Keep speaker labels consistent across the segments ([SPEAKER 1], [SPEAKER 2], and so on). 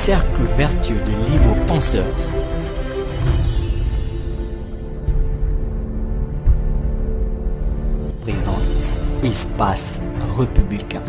[SPEAKER 1] cercle vertueux de libres penseurs. Présente Espace Républicain.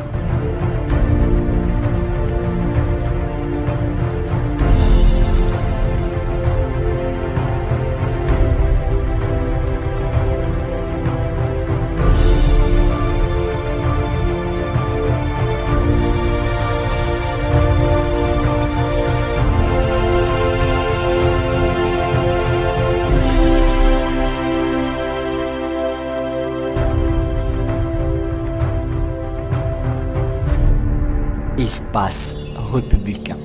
[SPEAKER 1] Espace Républicain.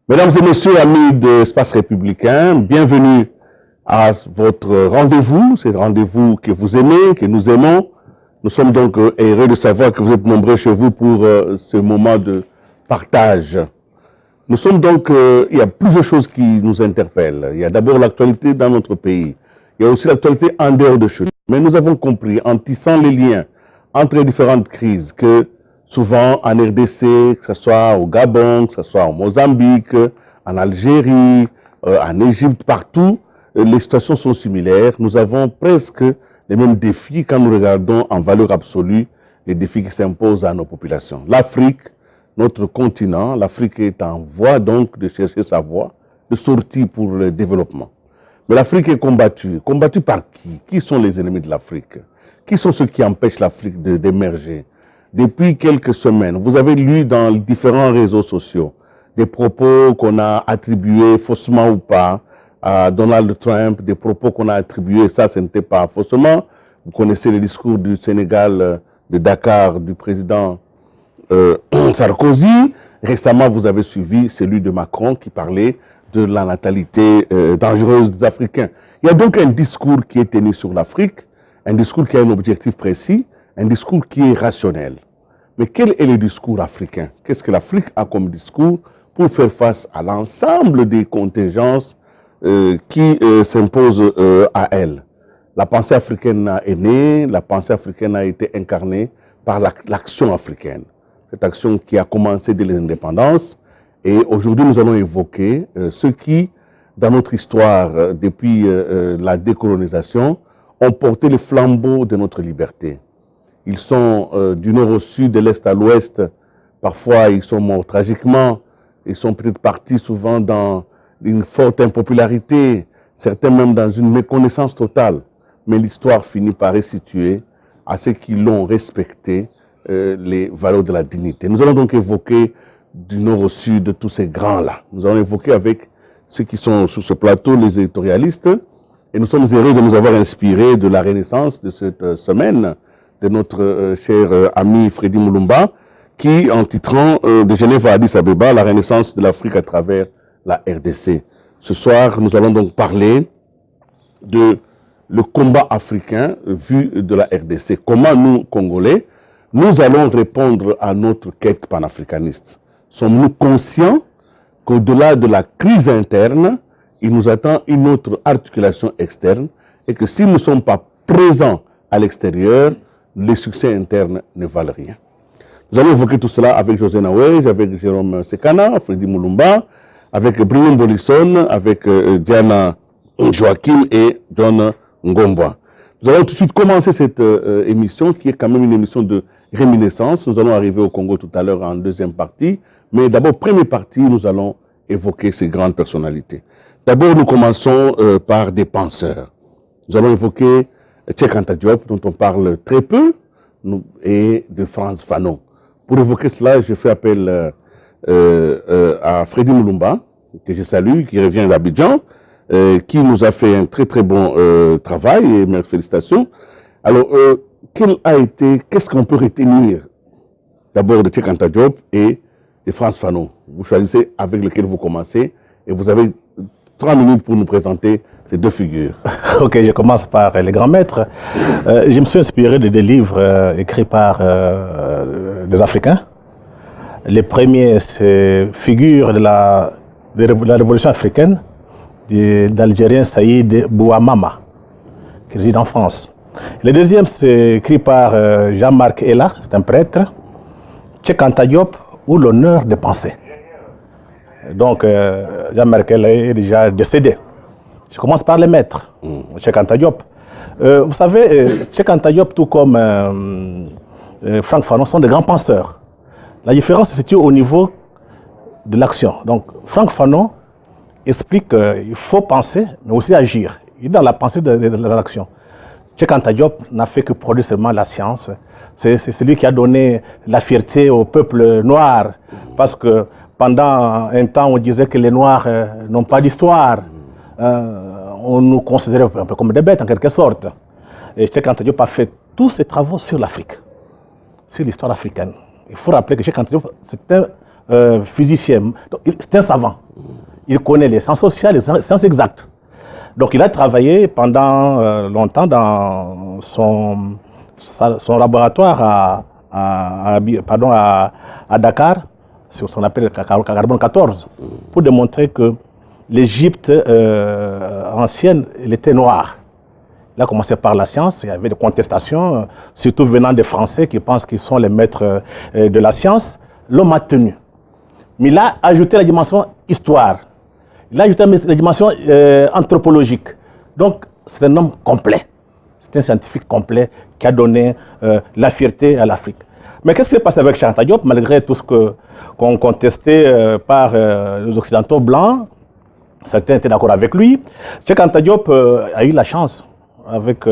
[SPEAKER 2] Mesdames et messieurs, amis d'Espace Républicain, bienvenue à votre rendez-vous, c'est le rendez-vous que vous aimez, que nous aimons. Nous sommes donc heureux de savoir que vous êtes nombreux chez vous pour ce moment de partage. Nous sommes donc, il y a plusieurs choses qui nous interpellent. Il y a d'abord l'actualité dans notre pays. Il y a aussi l'actualité en dehors de chez nous. Mais nous avons compris, en tissant les liens entre les différentes crises, que souvent en RDC, que ce soit au Gabon, que ce soit au Mozambique, en Algérie, en Égypte, partout, les situations sont similaires. Nous avons presque les mêmes défis quand nous regardons en valeur absolue les défis qui s'imposent à nos populations. L'Afrique, notre continent, l'Afrique est en voie donc de chercher sa voie de sortie pour le développement. Mais l'Afrique est combattue. Combattue par qui? Qui sont les ennemis de l'Afrique? Qui sont ceux qui empêchent l'Afrique d'émerger? Depuis quelques semaines, vous avez lu dans différents réseaux sociaux des propos qu'on a attribués faussement ou pas à Donald Trump, des propos qu'on a attribués, ça ce n'était pas faussement. Vous connaissez le discours du Sénégal, de Dakar, du président Sarkozy. Récemment, vous avez suivi celui de Macron qui parlait de la natalité dangereuse des Africains. Il y a donc un discours qui est tenu sur l'Afrique, un discours qui a un objectif précis, un discours qui est rationnel. Mais quel est le discours africain? Qu'est-ce que l'Afrique a comme discours pour faire face à l'ensemble des contingences qui s'imposent à elle? La pensée africaine est née, la pensée africaine a été incarnée par l'action africaine. Cette action qui a commencé dès l'indépendance. Et aujourd'hui, nous allons évoquer ceux qui, dans notre histoire, depuis la décolonisation, ont porté le flambeau de notre liberté. Ils sont du nord au sud, de l'est à l'ouest. Parfois, ils sont morts tragiquement. Ils sont peut-être partis souvent dans une forte impopularité, certains même dans une méconnaissance totale. Mais l'histoire finit par restituer à ceux qui l'ont respecté les valeurs de la dignité. Nous allons donc évoquer du nord au sud tous ces grands-là. Nous allons évoquer avec ceux qui sont sur ce plateau, les éditorialistes. Et nous sommes heureux de nous avoir inspirés de la renaissance de cette semaine de notre cher ami Freddy Mulumba, qui, en titrant de Genève à Addis Abeba, la renaissance de l'Afrique à travers la RDC. Ce soir, nous allons donc parler de le combat africain vu de la RDC. Comment nous, Congolais, nous allons répondre à notre quête panafricaniste. Sommes-nous conscients qu'au-delà de la crise interne, il nous attend une autre articulation externe et que si nous ne sommes pas présents à l'extérieur, les succès internes ne valent rien. Nous allons évoquer tout cela avec José Nawej, avec Jérôme Sekana, Freddy Mulumba, avec Brian Bolisson, avec Diana Joachim et John Ngomba. Nous allons tout de suite commencer cette émission qui est quand même une émission de réminiscence. Nous allons arriver au Congo tout à l'heure en deuxième partie. Mais d'abord, première partie, nous allons évoquer ces grandes personnalités. D'abord, nous commençons par des penseurs. Nous allons évoquer Cheikh Anta Diop, dont on parle très peu, et de Frantz Fanon. Pour évoquer cela, je fais appel à Freddy Mulumba, que je salue, qui revient d'Abidjan, qui nous a fait un très très bon travail, et mes félicitations. Alors, qu'est-ce qu'on peut retenir d'abord de Cheikh Anta Diop et de Frantz Fanon? Vous choisissez avec lequel vous commencez, et vous avez 3 minutes pour nous présenter ces deux figures.
[SPEAKER 3] Ok, je commence par les grands maîtres. Je me suis inspiré de des livres écrits par des Africains. Les premiers, c'est Figure de la révolution africaine d'Algérien Saïd Bouamama, qui réside en France. Le deuxième, c'est écrit par Jean-Marc Ella, c'est un prêtre. Cheikh Anta Diop ou l'honneur de penser. Donc, Jean Merkel est déjà décédé. Je commence par les maîtres, Cheikh Anta Diop. Vous savez, Cheikh Anta Diop, tout comme Franck Fanon, sont de grands penseurs. La différence se situe au niveau de l'action. Donc, Franck Fanon explique qu'il faut penser, mais aussi agir. Il est dans la pensée de l'action. Cheikh Anta Diop n'a fait que produire seulement la science. C'est celui qui a donné la fierté au peuple noir. Parce que pendant un temps, on disait que les Noirs n'ont pas d'histoire. On nous considérait un peu comme des bêtes, en quelque sorte. Et Cheikh Anta Diop a fait tous ses travaux sur l'Afrique, sur l'histoire africaine. Il faut rappeler que Cheikh Anta Diop, c'est un physicien, c'est un savant. Il connaît les sciences sociales, les sciences exactes. Donc il a travaillé pendant longtemps dans son laboratoire à Dakar, sur ce qu'on appelle carbone 14, pour démontrer que l'Égypte ancienne, elle était noire. Il a commencé par la science, il y avait des contestations, surtout venant des Français qui pensent qu'ils sont les maîtres de la science. L'homme a tenu. Mais il a ajouté la dimension histoire. Il a ajouté la dimension anthropologique. Donc, c'est un homme complet. C'est un scientifique complet qui a donné la fierté à l'Afrique. Mais qu'est-ce qui s'est passé avec Cheikh Anta Diop, malgré tout ce qu'on contestait par les Occidentaux blancs? Certains étaient d'accord avec lui. Cheikh Anta Diop a eu la chance, avec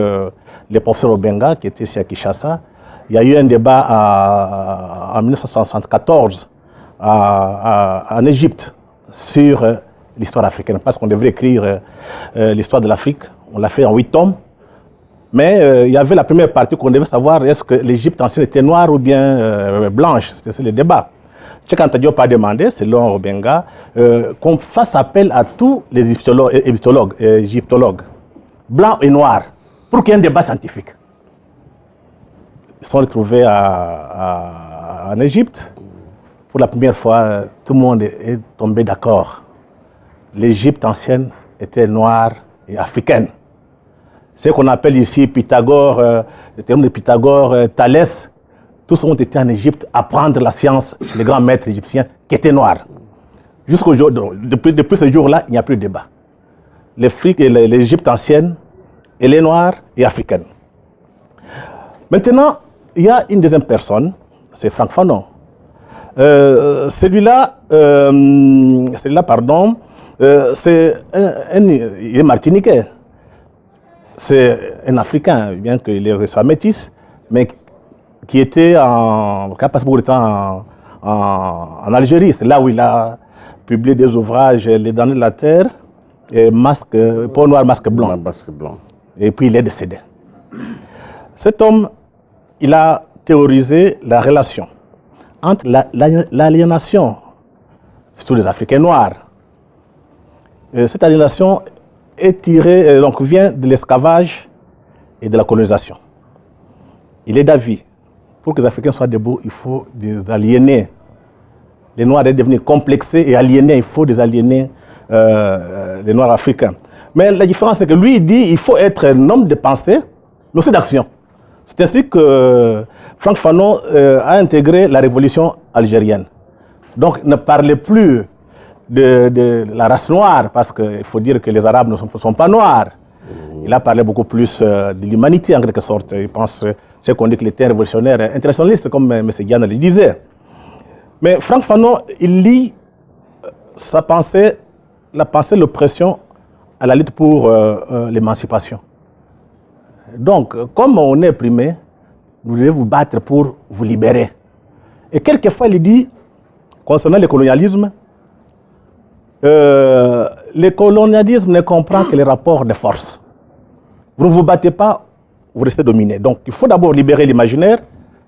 [SPEAKER 3] les professeurs Obenga qui étaient ici à Kinshasa. Il y a eu un débat en 1974 en Égypte sur l'histoire africaine, parce qu'on devrait écrire l'histoire de l'Afrique. On l'a fait en 8 tomes. Mais il y avait la première partie qu'on devait savoir, est-ce que l'Égypte ancienne était noire ou bien blanche? C'était le débat. Cheikh Anta Diop a demandé, selon Obenga, qu'on fasse appel à tous les égyptologues, blancs et noirs, pour qu'il y ait un débat scientifique. Ils sont retrouvés en Égypte. Pour la première fois, tout le monde est tombé d'accord. L'Égypte ancienne était noire et africaine. Ce qu'on appelle ici Pythagore, le terme de Pythagore, Thalès, tous ont été en Égypte apprendre la science, les grands maîtres égyptiens qui étaient noirs. Jusqu'au jour, depuis ce jour-là, il n'y a plus de débat. L'Égypte ancienne, elle est noire et africaine. Maintenant, il y a une deuxième personne, c'est Franck Fanon. Celui-là, il est martiniquais. C'est un Africain, bien qu'il soit métis, mais qui était qui a passé beaucoup de temps en Algérie. C'est là où il a publié des ouvrages, Les Damnés de la Terre, et Peau noire, masque blanc. Et puis il est décédé. Cet homme, il a théorisé la relation entre l'aliénation, surtout les Africains noirs. Cette aliénation est tirée, donc vient de l'esclavage et de la colonisation. Il est d'avis, pour que les Africains soient debout, il faut des aliénés. Les Noirs sont devenus complexés et aliénés, il faut des aliénés, les Noirs africains. Mais la différence, c'est que lui, il dit qu'il faut être un homme de pensée, mais aussi d'action. C'est ainsi que Franck Fanon a intégré la révolution algérienne. Donc, ne parlez plus de la race noire, parce qu'il faut dire que les Arabes ne sont pas noirs. Il a parlé beaucoup plus de l'humanité, en quelque sorte. Il pense, c'est qu'on dit qu'il était un révolutionnaire internationaliste, comme M. Diane le disait. Mais Franck Fanon, il lie sa pensée, la pensée de l'oppression à la lutte pour l'émancipation. Donc, comme on est opprimé, vous devez vous battre pour vous libérer. Et quelquefois, il dit, concernant le colonialisme ne comprend que les rapports de force. Vous ne vous battez pas, vous restez dominé. Donc, il faut d'abord libérer l'imaginaire,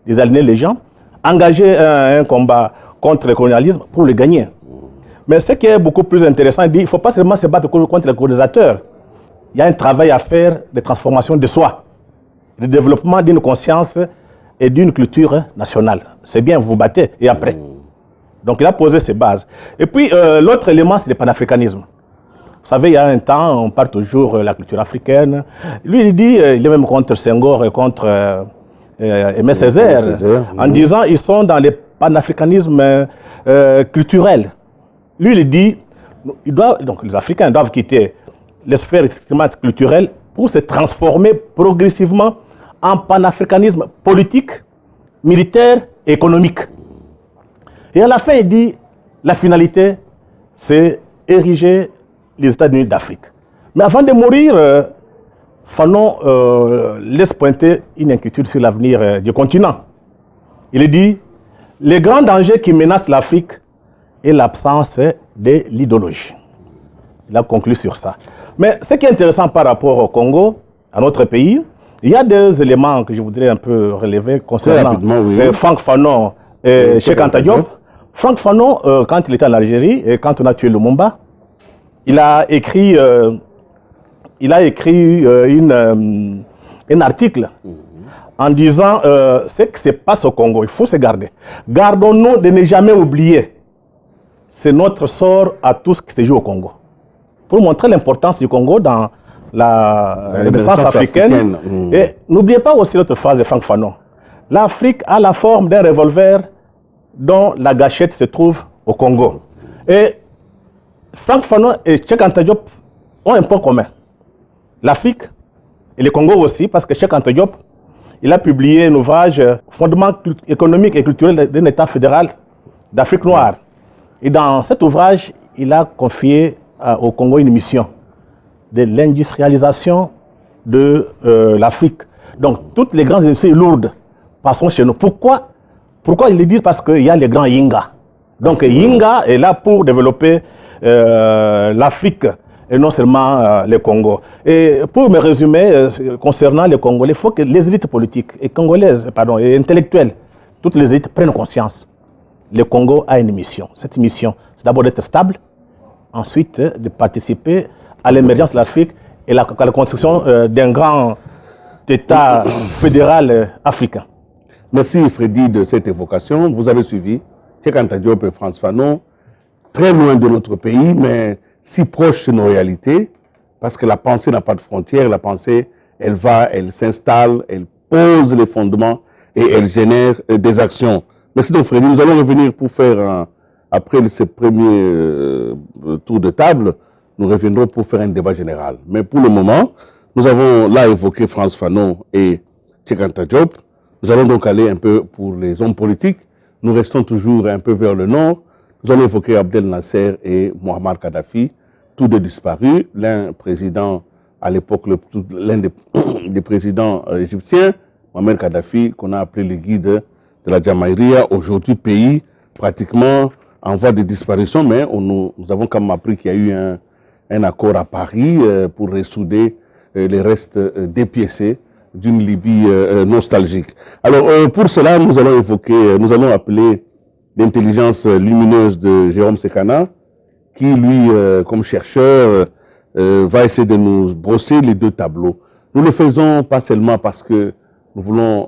[SPEAKER 3] désaligner les gens, engager un combat contre le colonialisme pour le gagner. Mais ce qui est beaucoup plus intéressant, il dit, il ne faut pas seulement se battre contre les colonisateurs. Il y a un travail à faire de transformation de soi, de développement d'une conscience et d'une culture nationale. C'est bien, vous vous battez, et après. Donc il a posé ses bases. Et puis l'autre élément, c'est le panafricanisme. Vous savez, il y a un temps, on parle toujours de la culture africaine. Lui, il dit, il est même contre Senghor et contre Aimé Césaire, en disant ils sont dans les panafricanisme culturel. Lui, il dit, donc les Africains doivent quitter les sphères extrêmement culturelles pour se transformer progressivement en panafricanisme politique, militaire et économique. Et à la fin, il dit, la finalité, c'est ériger les États-Unis d'Afrique. Mais avant de mourir, Fanon laisse pointer une inquiétude sur l'avenir du continent. Il dit, les grands dangers qui menacent l'Afrique est l'absence de l'idéologie. Il a conclu sur ça. Mais ce qui est intéressant par rapport au Congo, à notre pays, il y a deux éléments que je voudrais un peu relever concernant Franck Fanon et Cheikh Anta Diop. Franck Fanon, quand il était en Algérie et quand on a tué Lumumba, il a écrit un article en disant ce qui se passe au Congo, il faut se garder. Gardons-nous de ne jamais oublier. C'est notre sort à tout ce qui se joue au Congo. Pour montrer l'importance du Congo dans la renaissance africaine. Et n'oubliez pas aussi l'autre phrase de Franck Fanon. L'Afrique a la forme d'un revolver dont la gâchette se trouve au Congo. Et Franck Fanon et Cheikh Anta Diop ont un point commun. L'Afrique et le Congo aussi, parce que Cheikh Anta Diop, il a publié un ouvrage Fondement économique et culturel d'un État fédéral d'Afrique noire. Et dans cet ouvrage, il a confié au Congo une mission de l'industrialisation de l'Afrique. Donc, toutes les grandes industries lourdes passeront chez nous. Pourquoi ils le disent? Parce qu'il y a les grands Yinga. Donc, Yinga est là pour développer l'Afrique et non seulement le Congo. Et pour me résumer, concernant les Congolais, il faut que les élites politiques et congolaises, et intellectuelles, toutes les élites prennent conscience. Le Congo a une mission. Cette mission, c'est d'abord d'être stable, ensuite de participer à l'émergence de l'Afrique et à la construction d'un grand État fédéral africain.
[SPEAKER 2] Merci Freddy de cette évocation. Vous avez suivi Cheikh Anta Diop et Frantz Fanon, très loin de notre pays, mais si proche de nos réalités, parce que la pensée n'a pas de frontières, la pensée, elle s'installe, elle pose les fondements et elle génère des actions. Merci donc Freddy. Nous allons revenir pour faire, après ce premier tour de table, nous reviendrons pour faire un débat général. Mais pour le moment, nous avons là évoqué Frantz Fanon et Cheikh Anta Diop. Nous allons donc aller un peu pour les hommes politiques. Nous restons toujours un peu vers le nord. Nous allons évoquer Abdel Nasser et Muammar Kadhafi, tous deux disparus. L'un président, à l'époque, l'un des présidents égyptiens, Muammar Kadhafi, qu'on a appelé le guide de la Jamaïria, aujourd'hui pays pratiquement en voie de disparition, mais nous avons quand même appris qu'il y a eu un accord à Paris pour ressouder les restes dépiécés d'une Libye nostalgique. Alors, pour cela, nous allons appeler l'intelligence lumineuse de Jérôme Sekana, qui, lui, comme chercheur, va essayer de nous brosser les deux tableaux. Nous le faisons pas seulement parce que nous voulons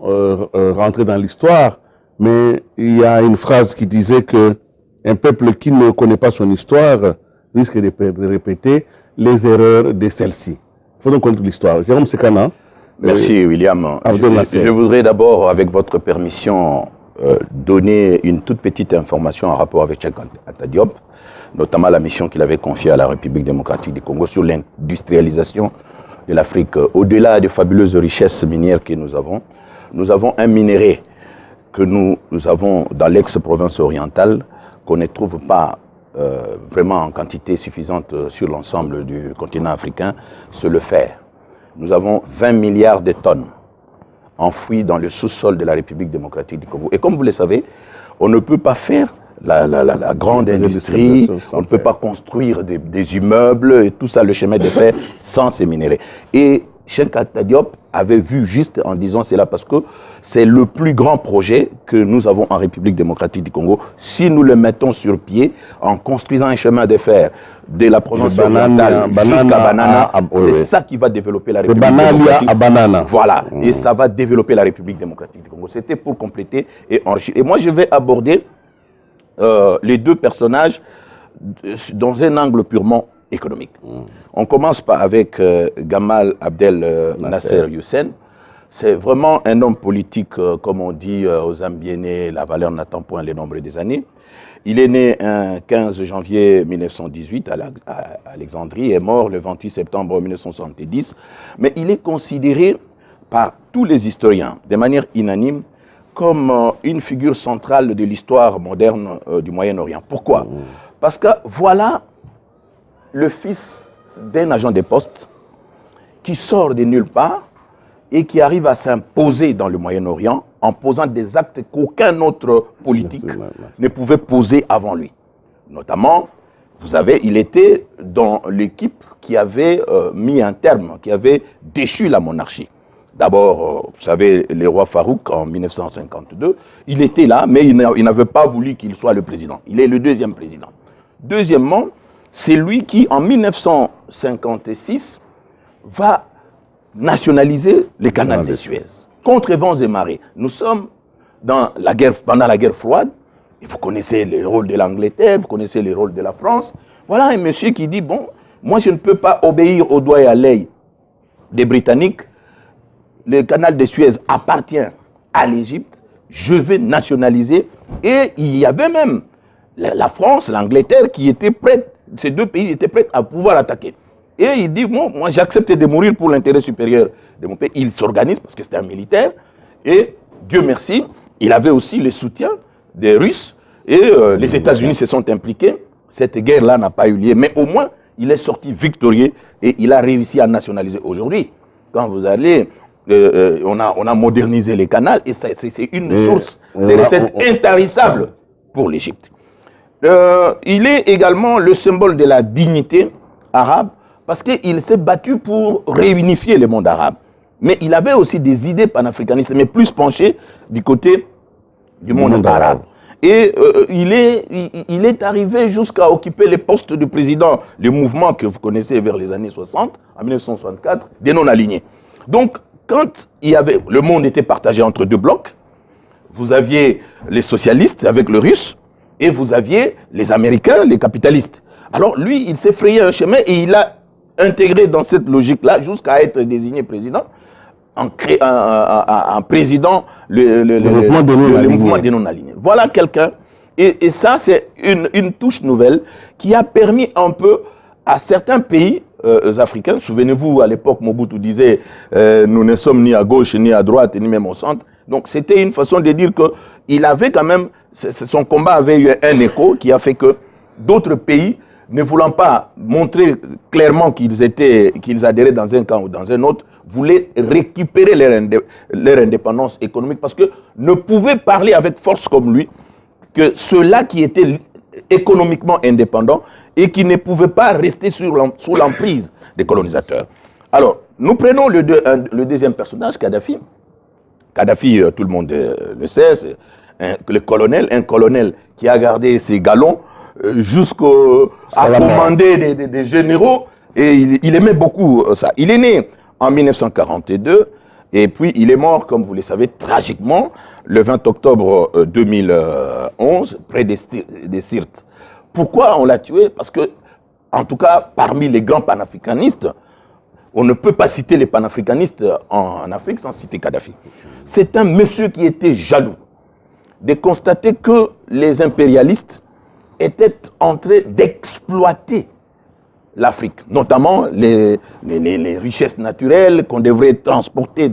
[SPEAKER 2] rentrer dans l'histoire, mais il y a une phrase qui disait que un peuple qui ne connaît pas son histoire risque de répéter les erreurs de celle-ci. Il faut donc connaître l'histoire. Jérôme Sekana.
[SPEAKER 4] Merci William. Je voudrais d'abord, avec votre permission, donner une toute petite information en rapport avec Cheikh Anta Diop, notamment la mission qu'il avait confiée à la République démocratique du Congo sur l'industrialisation de l'Afrique. Au-delà des fabuleuses richesses minières que nous avons un minerai que nous avons dans l'ex-province orientale, qu'on ne trouve pas vraiment en quantité suffisante sur l'ensemble du continent africain, c'est le fer. Nous avons 20 milliards de tonnes enfouies dans le sous-sol de la République démocratique du Congo. Et comme vous le savez, on ne peut pas faire la grande industrie, on ne peut pas construire des immeubles et tout ça, le chemin de fer, sans ces minéraux. Et Cheikh Anta Diop avait vu juste en disant cela parce que c'est le plus grand projet que nous avons en République démocratique du Congo. Si nous le mettons sur pied en construisant un chemin de fer de la province orientale jusqu'à Banana, c'est ça qui va développer la République démocratique.
[SPEAKER 2] À Banana.
[SPEAKER 4] Voilà, et ça va développer la République démocratique du Congo. C'était pour compléter et enrichir. Et moi, je vais aborder les deux personnages dans un angle purement économique. On commence avec Gamal Abdel Nasser Hussein. C'est vraiment un homme politique, comme on dit aux âmes bien nées, la valeur n'attend point les nombres des années. Il est né un 15 janvier 1918 à Alexandrie et est mort le 28 septembre 1970. Mais il est considéré par tous les historiens, de manière unanime, comme une figure centrale de l'histoire moderne du Moyen-Orient. Pourquoi? Parce que voilà le fils d'un agent des postes qui sort de nulle part et qui arrive à s'imposer dans le Moyen-Orient en posant des actes qu'aucun autre politique ne pouvait poser avant lui. Notamment, il était dans l'équipe qui avait mis un terme, qui avait déchu la monarchie. D'abord, vous savez, le roi Farouk, en 1952, il était là, mais il n'avait pas voulu qu'il soit le président. Il est le deuxième président. Deuxièmement, c'est lui qui, en 1956, va nationaliser le canal de Suez, contre vents et marées. Nous sommes pendant la guerre froide, et vous connaissez le rôle de l'Angleterre, vous connaissez le rôle de la France. Voilà un monsieur qui dit, bon, moi je ne peux pas obéir au doigt et à l'œil des Britanniques, le canal de Suez appartient à l'Égypte, je vais nationaliser. Et il y avait même la France, l'Angleterre qui étaient prêtes, ces deux pays étaient prêts à pouvoir attaquer. Et il dit, bon, moi j'accepte de mourir pour l'intérêt supérieur de mon pays. Il s'organise parce que c'était un militaire. Et Dieu merci, il avait aussi le soutien des Russes. Et les États-Unis se sont impliqués. Cette guerre-là n'a pas eu lieu. Mais au moins, il est sorti victorieux et il a réussi à nationaliser. Aujourd'hui, quand vous allez, on a modernisé les canaux et c'est une source de recettes intarissables pour l'Égypte. Il est également le symbole de la dignité arabe, parce qu'il s'est battu pour réunifier le monde arabe. Mais il avait aussi des idées panafricanistes, mais plus penchées du côté du monde arabe. Et il est arrivé jusqu'à occuper les postes de président, le mouvement que vous connaissez vers les années 60, en 1964, des non-alignés. Donc, quand le monde était partagé entre deux blocs, vous aviez les socialistes avec le russe, et vous aviez les Américains, les capitalistes. Alors lui, il s'est frayé un chemin et il a intégré dans cette logique-là jusqu'à être désigné président, en président le mouvement des non-alignés. Voilà quelqu'un, et ça c'est une touche nouvelle qui a permis un peu à certains pays africains, souvenez-vous à l'époque Mobutu disait nous ne sommes ni à gauche ni à droite ni même au centre, donc c'était une façon de dire qu'il avait quand même, son combat avait eu un écho qui a fait que d'autres pays, ne voulant pas montrer clairement qu'ils adhéraient dans un camp ou dans un autre, voulaient récupérer leur indépendance économique parce que ne pouvaient parler avec force comme lui que ceux-là qui étaient économiquement indépendants et qui ne pouvaient pas rester sous l'emprise des colonisateurs. Alors, nous prenons le deuxième personnage, Kadhafi. Kadhafi, tout le monde le sait, c'est un colonel qui a gardé ses galons jusqu'à commander des généraux, et il aimait beaucoup ça. Il est né en 1942, et puis il est mort, comme vous le savez, tragiquement, le 20 octobre 2011, près des Sirtes. Pourquoi on l'a tué? Parce que, en tout cas, parmi les grands panafricanistes, on ne peut pas citer les panafricanistes en Afrique sans citer Kadhafi. C'est un monsieur qui était jaloux de constater que les impérialistes étaient en train d'exploiter l'Afrique, notamment les richesses naturelles qu'on devrait transporter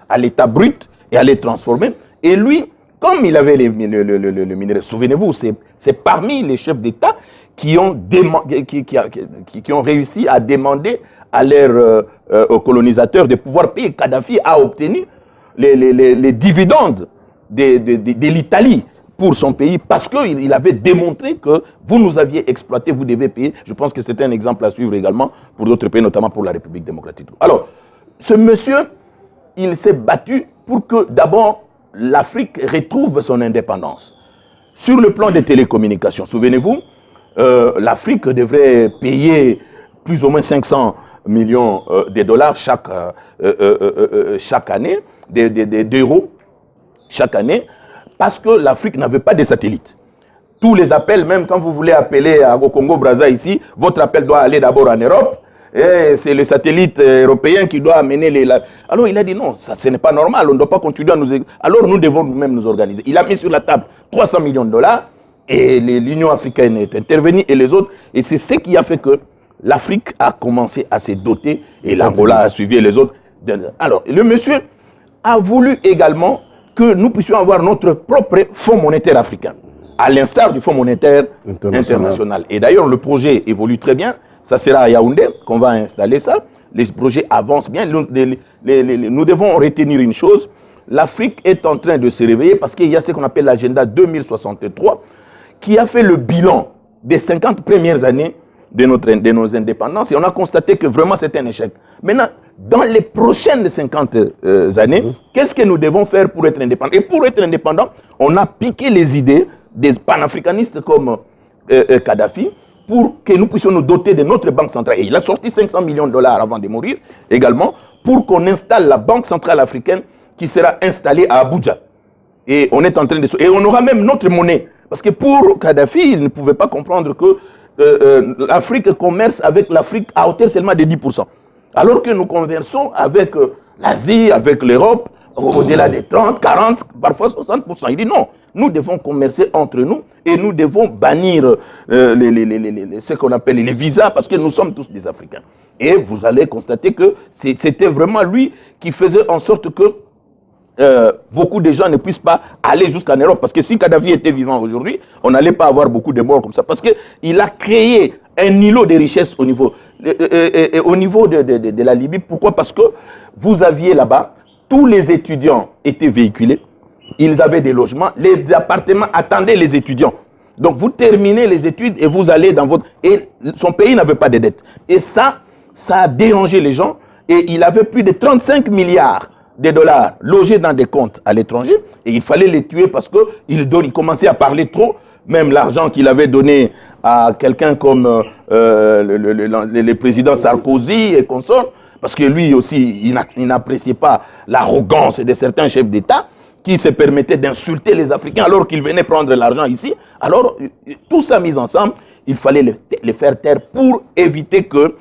[SPEAKER 4] à l'état brut et à les transformer. Et lui, comme il avait le minerai, souvenez-vous, c'est parmi les chefs d'État qui ont réussi à demander à aux colonisateurs de pouvoir payer. Kadhafi a obtenu les dividendes de l'Italie pour son pays parce qu'il avait démontré que vous nous aviez exploité, vous devez payer. Je pense que c'est un exemple à suivre également pour d'autres pays, notamment pour la République démocratique. Alors, ce monsieur, il s'est battu pour que d'abord l'Afrique retrouve son indépendance. Sur le plan des télécommunications, souvenez-vous, l'Afrique devrait payer plus ou moins 500 millions de dollars chaque année, d'euros chaque année, parce que l'Afrique n'avait pas de satellites. Tous les appels, même quand vous voulez appeler au Congo-Brazza ici, votre appel doit aller d'abord en Europe, c'est le satellite européen qui doit amener les... Alors il a dit non, ça, ce n'est pas normal, on ne doit pas continuer à nous... Alors nous devons nous-mêmes nous organiser. Il a mis sur la table 300 millions de dollars et l'Union africaine est intervenue et les autres. Et c'est ce qui a fait que l'Afrique a commencé à se doter et l'Angola a suivi les autres. Alors le monsieur a voulu également que nous puissions avoir notre propre fonds monétaire africain, à l'instar du fonds monétaire international. Et d'ailleurs, le projet évolue très bien. Ça sera à Yaoundé qu'on va installer ça. Les projets avancent bien. Nous devons retenir une chose. L'Afrique est en train de se réveiller parce qu'il y a ce qu'on appelle l'agenda 2063 qui a fait le bilan des 50 premières années de nos indépendances. Et on a constaté que vraiment c'est un échec. Maintenant, dans les prochaines 50 années, qu'est-ce que nous devons faire pour être indépendants? Et pour être indépendants, on a piqué les idées des panafricanistes comme Kadhafi pour que nous puissions nous doter de notre banque centrale. Et il a sorti 500 millions de dollars avant de mourir également pour qu'on installe la banque centrale africaine qui sera installée à Abuja. Et on est en train de... Et on aura même notre monnaie. Parce que pour Kadhafi, il ne pouvait pas comprendre que l'Afrique commerce avec l'Afrique à hauteur seulement de 10%. Alors que nous conversons avec l'Asie, avec l'Europe, au-delà des 30, 40, parfois 60%. Il dit non, nous devons commercer entre nous et nous devons bannir ce qu'on appelle les visas parce que nous sommes tous des Africains. Et vous allez constater que c'était vraiment lui qui faisait en sorte que beaucoup de gens ne puissent pas aller jusqu'en Europe. Parce que si Kadhafi était vivant aujourd'hui, on n'allait pas avoir beaucoup de morts comme ça. Parce qu'il a créé un îlot de richesse au niveau, de la Libye. Pourquoi? Parce que vous aviez là-bas, tous les étudiants étaient véhiculés. Ils avaient des logements. Les appartements attendaient les étudiants. Donc vous terminez les études et vous allez dans votre... Et son pays n'avait pas de dettes. Et ça a dérangé les gens. Et il avait plus de 35 milliards de dollars logés dans des comptes à l'étranger. Et il fallait les tuer parce qu'il commençait à parler trop. Même l'argent qu'il avait donné à quelqu'un comme le président Sarkozy et consorts, parce que lui aussi, il n'appréciait pas l'arrogance de certains chefs d'État qui se permettaient d'insulter les Africains alors qu'ils venaient prendre l'argent ici. Alors, tout ça mis ensemble, il fallait les faire taire pour éviter que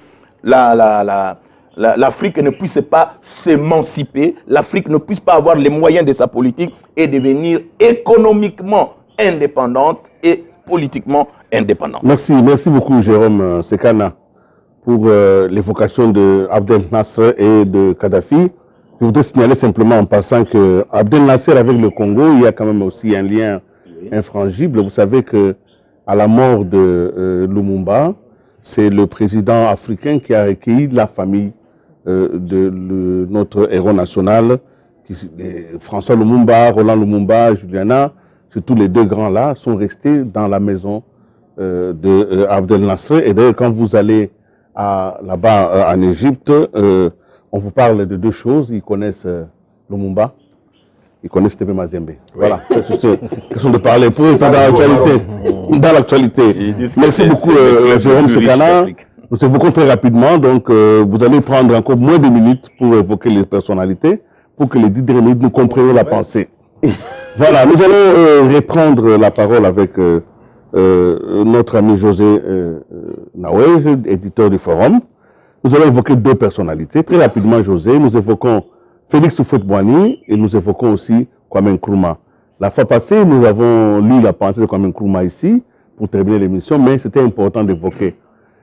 [SPEAKER 4] l'Afrique ne puisse pas s'émanciper, l'Afrique ne puisse pas avoir les moyens de sa politique et devenir économiquement indépendante et politiquement indépendante.
[SPEAKER 2] Merci beaucoup Jérôme Sekana pour l'évocation de Abdel Nasser et de Kadhafi. Je voudrais signaler simplement en passant que Abdel Nasser avec le Congo, il y a quand même aussi un lien infrangible. Vous savez que à la mort de Lumumba, c'est le président africain qui a recueilli la famille de notre héros national, François Lumumba, Roland Lumumba, Juliana. Tous les deux grands-là sont restés dans la maison de Abdel Nasser. Et d'ailleurs, quand vous allez là-bas en Égypte, on vous parle de deux choses. Ils connaissent Lumumba, ils connaissent Tebe Mazembe. Oui. Voilà, c'est une question de parler pour eux dans l'actualité. Merci beaucoup, Jérôme Sekana. Nous évoquons très rapidement, donc vous allez prendre encore moins de minutes pour évoquer les personnalités, pour que les 10 dernières minutes nous comprenions la pensée. Voilà, nous allons reprendre la parole avec notre ami José Nawej, éditeur du Forum. Nous allons évoquer deux personnalités. Très rapidement, José, nous évoquons Félix Houphouët-Boigny et nous évoquons aussi Kwame Nkrumah. La fois passée, nous avons lu la pensée de Kwame Nkrumah ici pour terminer l'émission, mais c'était important d'évoquer.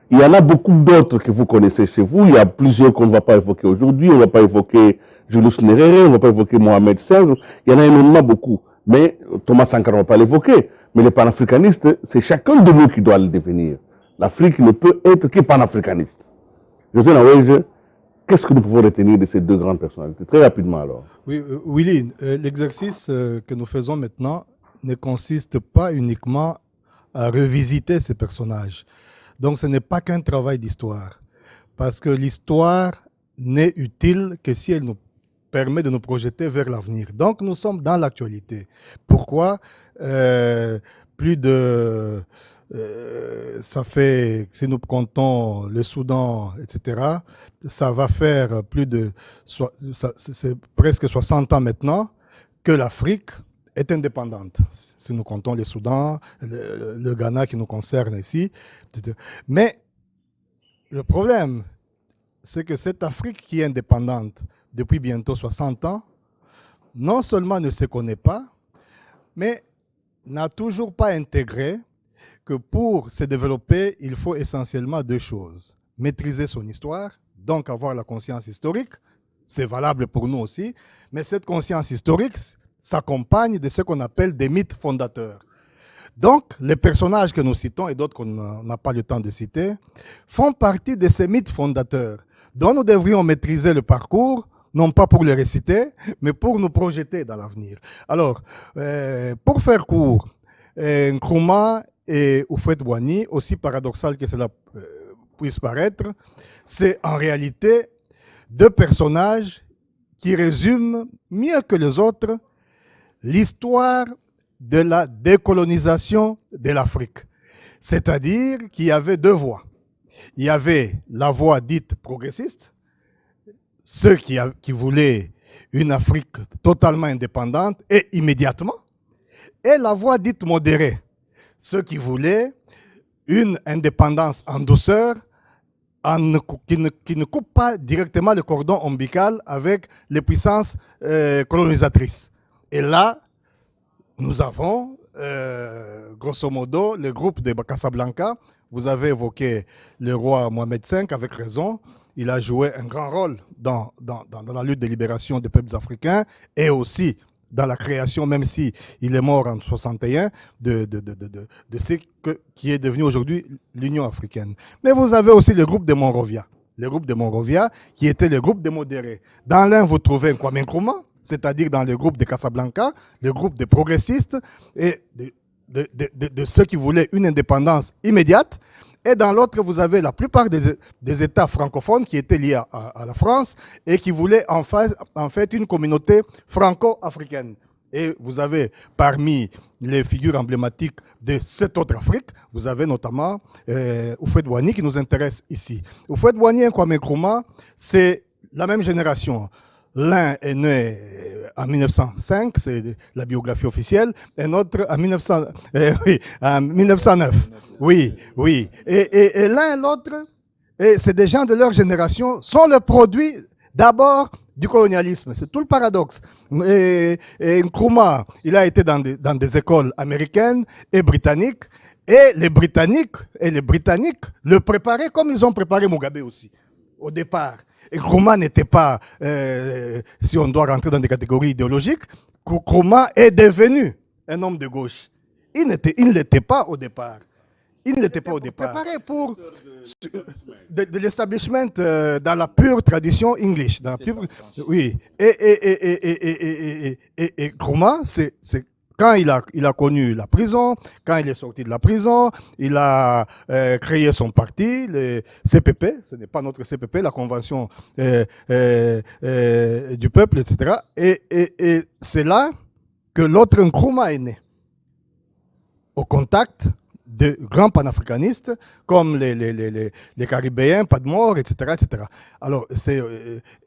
[SPEAKER 2] Il y en a beaucoup d'autres que vous connaissez chez vous. Il y a plusieurs qu'on ne va pas évoquer aujourd'hui. On ne va pas évoquer Julius Nyerere, on ne va pas évoquer Mohamed Serre. Il y en a énormément beaucoup. Mais Thomas Sankara, on ne va pas l'évoquer. Mais les panafricanistes, c'est chacun de nous qui doit le devenir. L'Afrique ne peut être que panafricaniste. José Nawej, qu'est-ce que nous pouvons retenir de ces deux grandes personnalités? Très rapidement alors.
[SPEAKER 5] Oui, Willy, l'exercice que nous faisons maintenant ne consiste pas uniquement à revisiter ces personnages. Donc ce n'est pas qu'un travail d'histoire. Parce que l'histoire n'est utile que si elle nous permet de nous projeter vers l'avenir. Donc nous sommes dans l'actualité. Pourquoi plus de... ça fait, si nous comptons le Soudan, etc., ça va faire plus de... c'est presque 60 ans maintenant que l'Afrique est indépendante. Si nous comptons le Soudan, le Ghana qui nous concerne ici. Mais le problème, c'est que cette Afrique qui est indépendante depuis bientôt 60 ans, non seulement ne se connaît pas, mais n'a toujours pas intégré que pour se développer, il faut essentiellement deux choses. Maîtriser son histoire, donc avoir la conscience historique, c'est valable pour nous aussi, mais cette conscience historique s'accompagne de ce qu'on appelle des mythes fondateurs. Donc, les personnages que nous citons et d'autres qu'on n'a pas le temps de citer font partie de ces mythes fondateurs dont nous devrions maîtriser le parcours, non pas pour le réciter, mais pour nous projeter dans l'avenir. Alors, pour faire court, Nkrumah et Houphouët-Boigny, aussi paradoxal que cela puisse paraître, c'est en réalité deux personnages qui résument mieux que les autres l'histoire de la décolonisation de l'Afrique. C'est-à-dire qu'il y avait deux voies. Il y avait la voie dite progressiste, ceux qui voulaient une Afrique totalement indépendante et immédiatement, et la voie dite modérée, ceux qui voulaient une indépendance en douceur, qui ne coupe pas directement le cordon ombilical avec les puissances colonisatrices. Et là, nous avons, grosso modo, le groupe de Casablanca. Vous avez évoqué le roi Mohamed V avec raison. Il a joué un grand rôle dans la lutte de libération des peuples africains et aussi dans la création, même s'il est mort en 61, de ce qui est devenu aujourd'hui l'Union africaine. Mais vous avez aussi le groupe de Monrovia. Le groupe de Monrovia, qui était le groupe des modérés. Dans l'un, vous trouvez Kwame Nkrumah, c'est-à-dire dans le groupe de Casablanca, le groupe des progressistes et de ceux qui voulaient une indépendance immédiate. Et dans l'autre, vous avez la plupart des États francophones qui étaient liés à la France et qui voulaient en fait une communauté franco-africaine. Et vous avez parmi les figures emblématiques de cette autre Afrique, vous avez notamment Houphouët-Boigny qui nous intéresse ici. Houphouët-Boigny et Kwame Nkrumah, c'est la même génération. L'un est né en 1905, c'est la biographie officielle, et l'autre en 1909. Oui, oui. Et l'un et l'autre, c'est des gens de leur génération, sont le produit d'abord du colonialisme. C'est tout le paradoxe. Et Nkrumah, il a été dans des écoles américaines et britanniques, et les Britanniques le préparaient comme ils ont préparé Mugabe aussi, au départ. Et Nkrumah n'était pas, si on doit rentrer dans des catégories idéologiques, Nkrumah est devenu un homme de gauche. Il ne l'était pas au départ. Il ne l'était pas au départ. Préparé pour de l'establishment dans la pure tradition English. Dans la pure, oui. Et Nkrumah, c'est quand il a connu la prison, quand il est sorti de la prison, il a créé son parti, le CPP, ce n'est pas notre CPP, la Convention du peuple, etc. Et c'est là que l'autre Nkrumah est né, au contact de grands panafricanistes comme les Caribéens, Padmore, etc., etc. Alors, c'est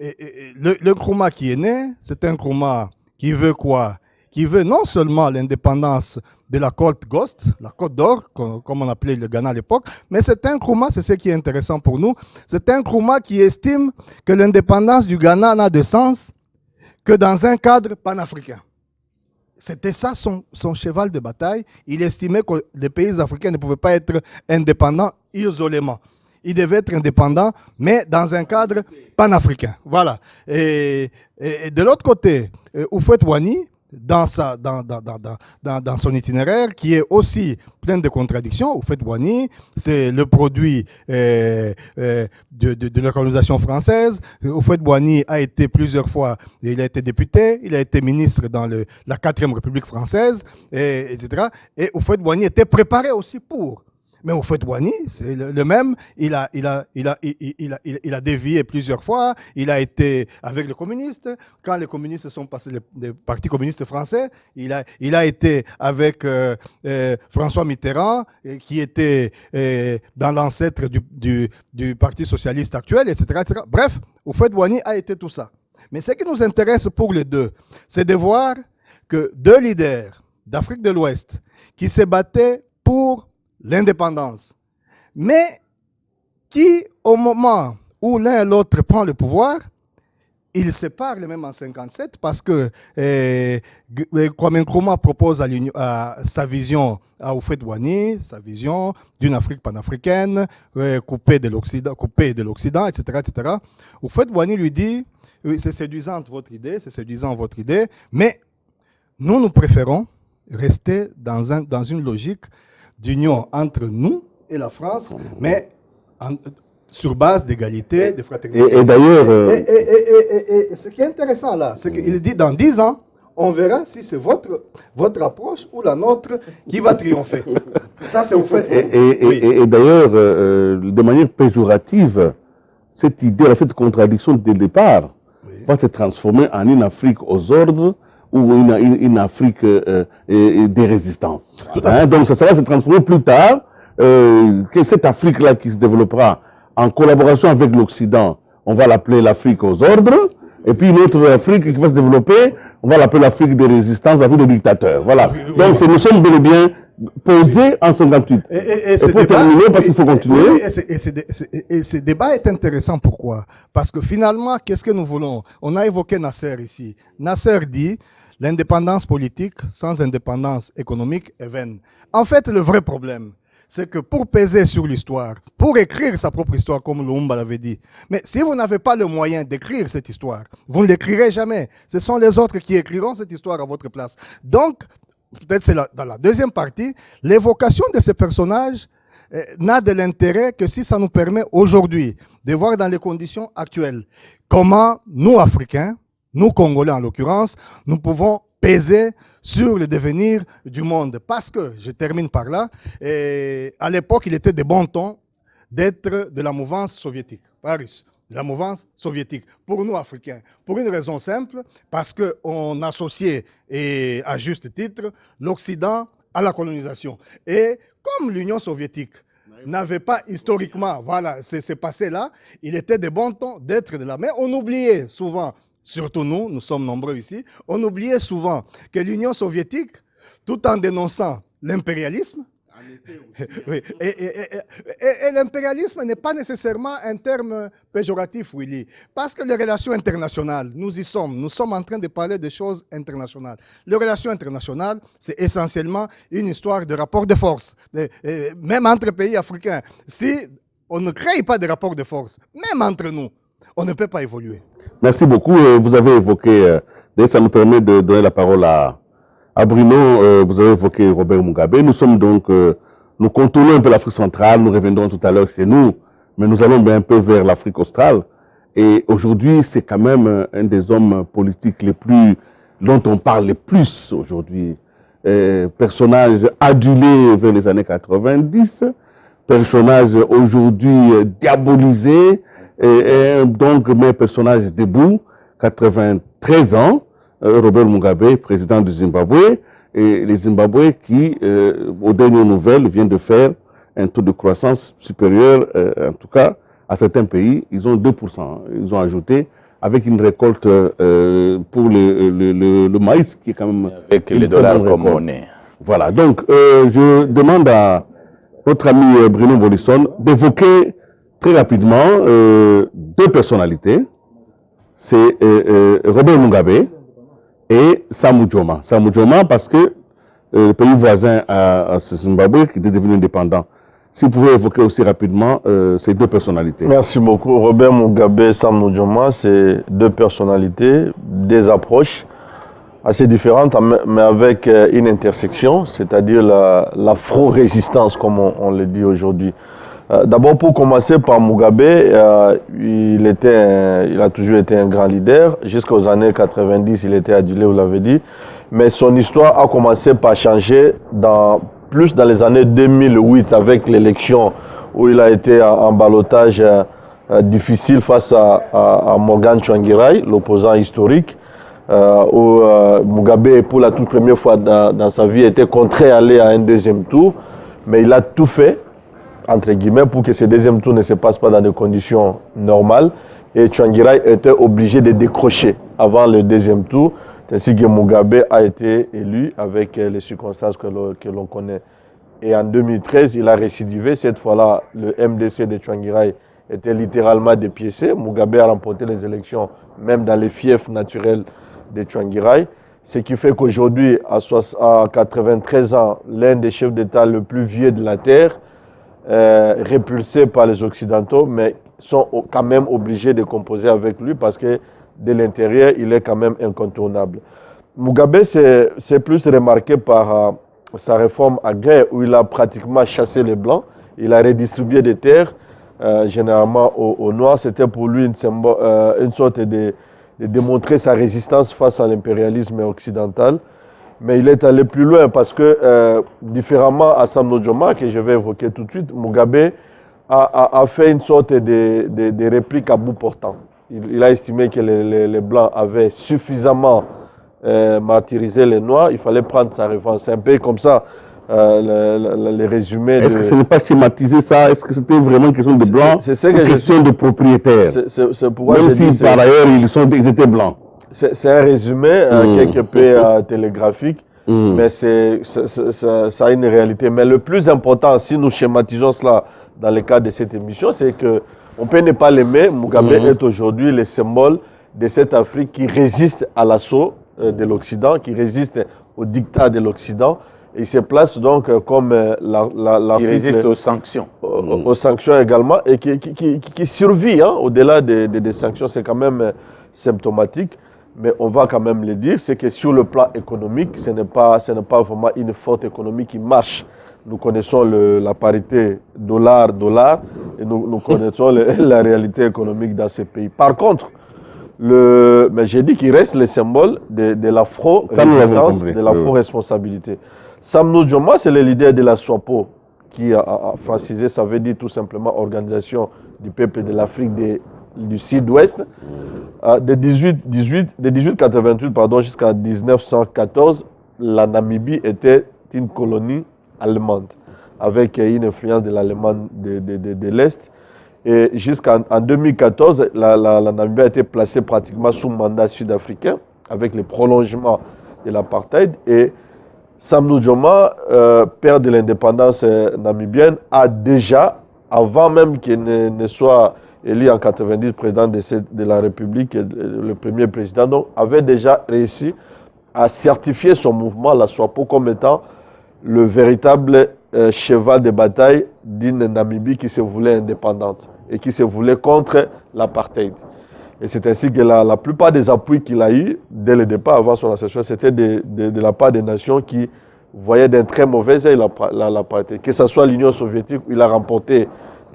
[SPEAKER 5] le Nkrumah qui est né, c'est un Nkrumah qui veut quoi? Qui veut non seulement l'indépendance de la côte Ghost, la côte d'or, comme on appelait le Ghana à l'époque, mais c'est un Nkrumah, c'est ce qui est intéressant pour nous, c'est un Nkrumah qui estime que l'indépendance du Ghana n'a de sens que dans un cadre panafricain. C'était ça son cheval de bataille. Il estimait que les pays africains ne pouvaient pas être indépendants isolément. Ils devaient être indépendants, mais dans un cadre panafricain. Voilà. Et de l'autre côté, Houphouët-Boigny, dans son itinéraire, qui est aussi plein de contradictions. Houphouët-Boigny, c'est le produit de la colonisation française. Houphouët-Boigny a été plusieurs fois, il a été député, il a été ministre dans la 4e République française, etc. Et Houphouët-Boigny était préparé aussi pour. Mais Houphouët-Boigny, c'est le même, il a dévié plusieurs fois, il a été avec les communistes, quand les communistes sont passés, les partis communistes français, il a été avec François Mitterrand, qui était dans l'ancêtre du Parti socialiste actuel, etc., etc. Bref, Houphouët-Boigny a été tout ça. Mais ce qui nous intéresse pour les deux, c'est de voir que deux leaders d'Afrique de l'Ouest qui se battaient pour l'indépendance, mais qui, au moment où l'un et l'autre prend le pouvoir, ils se parlent même en 57 parce que Kwame Nkrumah propose à sa vision à Houphouët-Boigny, sa vision d'une Afrique panafricaine, coupée de l'Occident, etc., etc. Houphouët-Boigny lui dit, oui, c'est séduisant votre idée, mais nous préférons rester dans une logique d'union entre nous et la France, mais sur base d'égalité, de fraternité.
[SPEAKER 2] Et d'ailleurs...
[SPEAKER 5] Et ce qui est intéressant là, c'est qu'il dit dans 10 ans, on verra si c'est votre approche ou la nôtre qui va triompher. Ça, c'est au fait.
[SPEAKER 2] Et d'ailleurs, de manière péjorative, cette idée, cette contradiction dès le départ, va se transformer en une Afrique aux ordres ou une Afrique des résistances. Hein? Donc ça va se transformer plus tard, que cette Afrique-là qui se développera en collaboration avec l'Occident, on va l'appeler l'Afrique aux ordres, et puis une autre Afrique qui va se développer, on va l'appeler l'Afrique des résistances, l'Afrique des dictateurs. Voilà. Donc nous sommes bel et bien posés en 58. Et pour terminer, parce qu'il faut continuer.
[SPEAKER 5] Et ce débat est intéressant, pourquoi? Parce que finalement, qu'est-ce que nous voulons? On a évoqué Nasser ici. Nasser dit, l'indépendance politique sans indépendance économique est vaine. En fait, le vrai problème, c'est que pour peser sur l'histoire, pour écrire sa propre histoire, comme Lumumba l'avait dit, mais si vous n'avez pas le moyen d'écrire cette histoire, vous ne l'écrirez jamais. Ce sont les autres qui écriront cette histoire à votre place. Donc, peut-être c'est dans la deuxième partie, l'évocation de ces personnages n'a de l'intérêt que si ça nous permet aujourd'hui de voir dans les conditions actuelles comment nous, Africains, nous, Congolais en l'occurrence, nous pouvons peser sur le devenir du monde. Parce que, je termine par là, à l'époque, il était de bon ton d'être de la mouvance soviétique, pas russe, de la mouvance soviétique, pour nous, Africains. Pour une raison simple, parce qu'on associait, et à juste titre, l'Occident à la colonisation. Et comme l'Union soviétique n'avait pas historiquement, voilà, c'est passé là, il était de bon ton d'être de là. Mais on oubliait souvent, surtout nous sommes nombreux ici, on oubliait souvent que l'Union soviétique, tout en dénonçant l'impérialisme, oui, et l'impérialisme n'est pas nécessairement un terme péjoratif, Willy, parce que les relations internationales, nous sommes en train de parler des choses internationales. Les relations internationales, c'est essentiellement une histoire de rapport de force, même entre pays africains. Si on ne crée pas de rapport de force, même entre nous, on ne peut pas évoluer.
[SPEAKER 2] Merci beaucoup. Vous avez évoqué, ça nous permet de donner la parole à Bruno. Vous avez évoqué Robert Mugabe. Nous sommes donc, nous contournons un peu l'Afrique centrale. Nous reviendrons tout à l'heure chez nous, mais nous allons bien un peu vers l'Afrique australe. Et aujourd'hui, c'est quand même un des hommes politiques dont on parle le plus aujourd'hui. Personnage adulé vers les années 90, personnage aujourd'hui diabolisé. Et donc, mes personnages debout, 93 ans, Robert Mugabe, président du Zimbabwe, et les Zimbabwe qui, aux dernières nouvelles, viennent de faire un taux de croissance supérieur, en tout cas, à certains pays. Ils ont 2%. Ils ont ajouté, avec une récolte pour le maïs, qui est quand même...
[SPEAKER 4] Avec les dollars comme monnaie.
[SPEAKER 2] Voilà, donc je demande à notre ami Bruno Bollisson d'évoquer très rapidement deux personnalités, c'est Robert Mugabe et Sam Nujoma. Sam Nujoma parce que le pays voisin à Zimbabwe qui était devenu indépendant. Si vous pouvez évoquer aussi rapidement ces deux personnalités.
[SPEAKER 6] Merci beaucoup. Robert Mugabe et Sam Nujoma, c'est deux personnalités, des approches assez différentes, mais avec une intersection, c'est-à-dire l'afro-résistance, comme on le dit aujourd'hui. D'abord, pour commencer par Mugabe, il a toujours été un grand leader. Jusqu'aux années 90, il était adulé, vous l'avez dit. Mais son histoire a commencé par changer plus dans les années 2008 avec l'élection où il a été en ballottage difficile face à Morgan Tsvangirai, l'opposant historique, où Mugabe, pour la toute première fois dans sa vie, était contraint à aller à un deuxième tour. Mais il a tout fait, entre guillemets, pour que ce deuxième tour ne se passe pas dans des conditions normales. Et Tsvangirai était obligé de décrocher avant le deuxième tour, ainsi que Mugabe a été élu avec les circonstances que l'on connaît. Et en 2013, il a récidivé. Cette fois-là, le MDC de Tsvangirai étaient littéralement dépiécés. Mugabe a remporté les élections, même dans les fiefs naturels de Tsvangirai. Ce qui fait qu'aujourd'hui, à 93 ans, l'un des chefs d'État le plus vieux de la Terre, répulsé par les Occidentaux, mais sont quand même obligés de composer avec lui parce que de l'intérieur, il est quand même incontournable. Mugabe s'est plus remarqué par sa réforme agraire où il a pratiquement chassé les Blancs. Il a redistribué des terres, généralement aux Noirs. C'était pour lui une sorte de démontrer sa résistance face à l'impérialisme occidental. Mais il est allé plus loin parce que, différemment à Sam Nujoma, que je vais évoquer tout de suite, Mugabe a fait une sorte de réplique à bout portant. Il a estimé que les Blancs avaient suffisamment martyrisé les Noirs. Il fallait prendre sa revanche. C'est un peu comme ça, les résumés.
[SPEAKER 2] Est-ce que ce n'est pas schématisé ça? Est-ce que c'était vraiment une question de Blancs? C'est une question de propriétaires.
[SPEAKER 6] C'est pourquoi
[SPEAKER 2] même si par ailleurs ils étaient Blancs.
[SPEAKER 6] C'est un résumé quelque peu télégraphique, mais ça a une réalité. Mais le plus important, si nous schématisons cela dans le cadre de cette émission, c'est qu'on peut ne pas l'aimer. Mugabe est aujourd'hui le symbole de cette Afrique qui résiste à l'assaut de l'Occident, qui résiste au dictat de l'Occident. Il se place donc comme l'article...
[SPEAKER 4] Qui résiste aux sanctions.
[SPEAKER 6] Aux sanctions également, et qui survit, hein, au-delà des sanctions. C'est quand même symptomatique. Mais on va quand même le dire, c'est que sur le plan économique, ce n'est pas vraiment une forte économie qui marche. Nous connaissons la parité dollar-dollar et nous connaissons la réalité économique dans ces pays. Par contre, mais j'ai dit qu'il reste le symbole de l'afro-résistance, de l'afro-responsabilité. Sam Nujoma, c'est le leader de la SWAPO, qui a francisé, ça veut dire tout simplement Organisation du peuple de l'Afrique du Sud-Ouest. De 1888 jusqu'à 1914, la Namibie était une colonie allemande, avec une influence de l'Allemagne de l'Est. Et jusqu'en 2014, la Namibie a été placée pratiquement sous mandat sud-africain, avec le prolongement de l'apartheid. Et Sam Nujoma, père de l'indépendance namibienne, a déjà, avant même qu'il ne soit élu en 90 président de la République, le premier président, donc, avait déjà réussi à certifier son mouvement, la SWAPO, comme étant le véritable cheval de bataille d'une Namibie qui se voulait indépendante et qui se voulait contre l'apartheid. Et c'est ainsi que la plupart des appuis qu'il a eus dès le départ, avant son accession, c'était de la part des nations qui voyaient d'un très mauvais œil l'apartheid. Que ce soit l'Union soviétique où il a remporté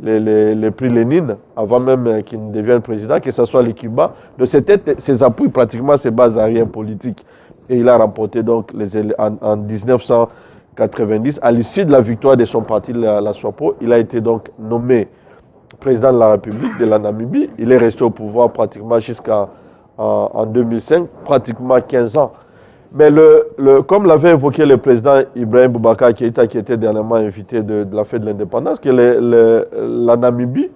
[SPEAKER 6] les prix Lénine, avant même qu'il ne devienne président, que ce soit les Cuba. Donc c'était ses appuis, pratiquement ses bases arrière politiques. Et il a remporté donc en 1990, à l'issue de la victoire de son parti, la SWAPO, il a été donc nommé président de la République de la Namibie. Il est resté au pouvoir pratiquement jusqu'en 2005, pratiquement 15 ans. Mais comme l'avait évoqué le président Ibrahim Boubacar Keïta, qui était dernièrement invité de la fête de l'indépendance, que la Namibie,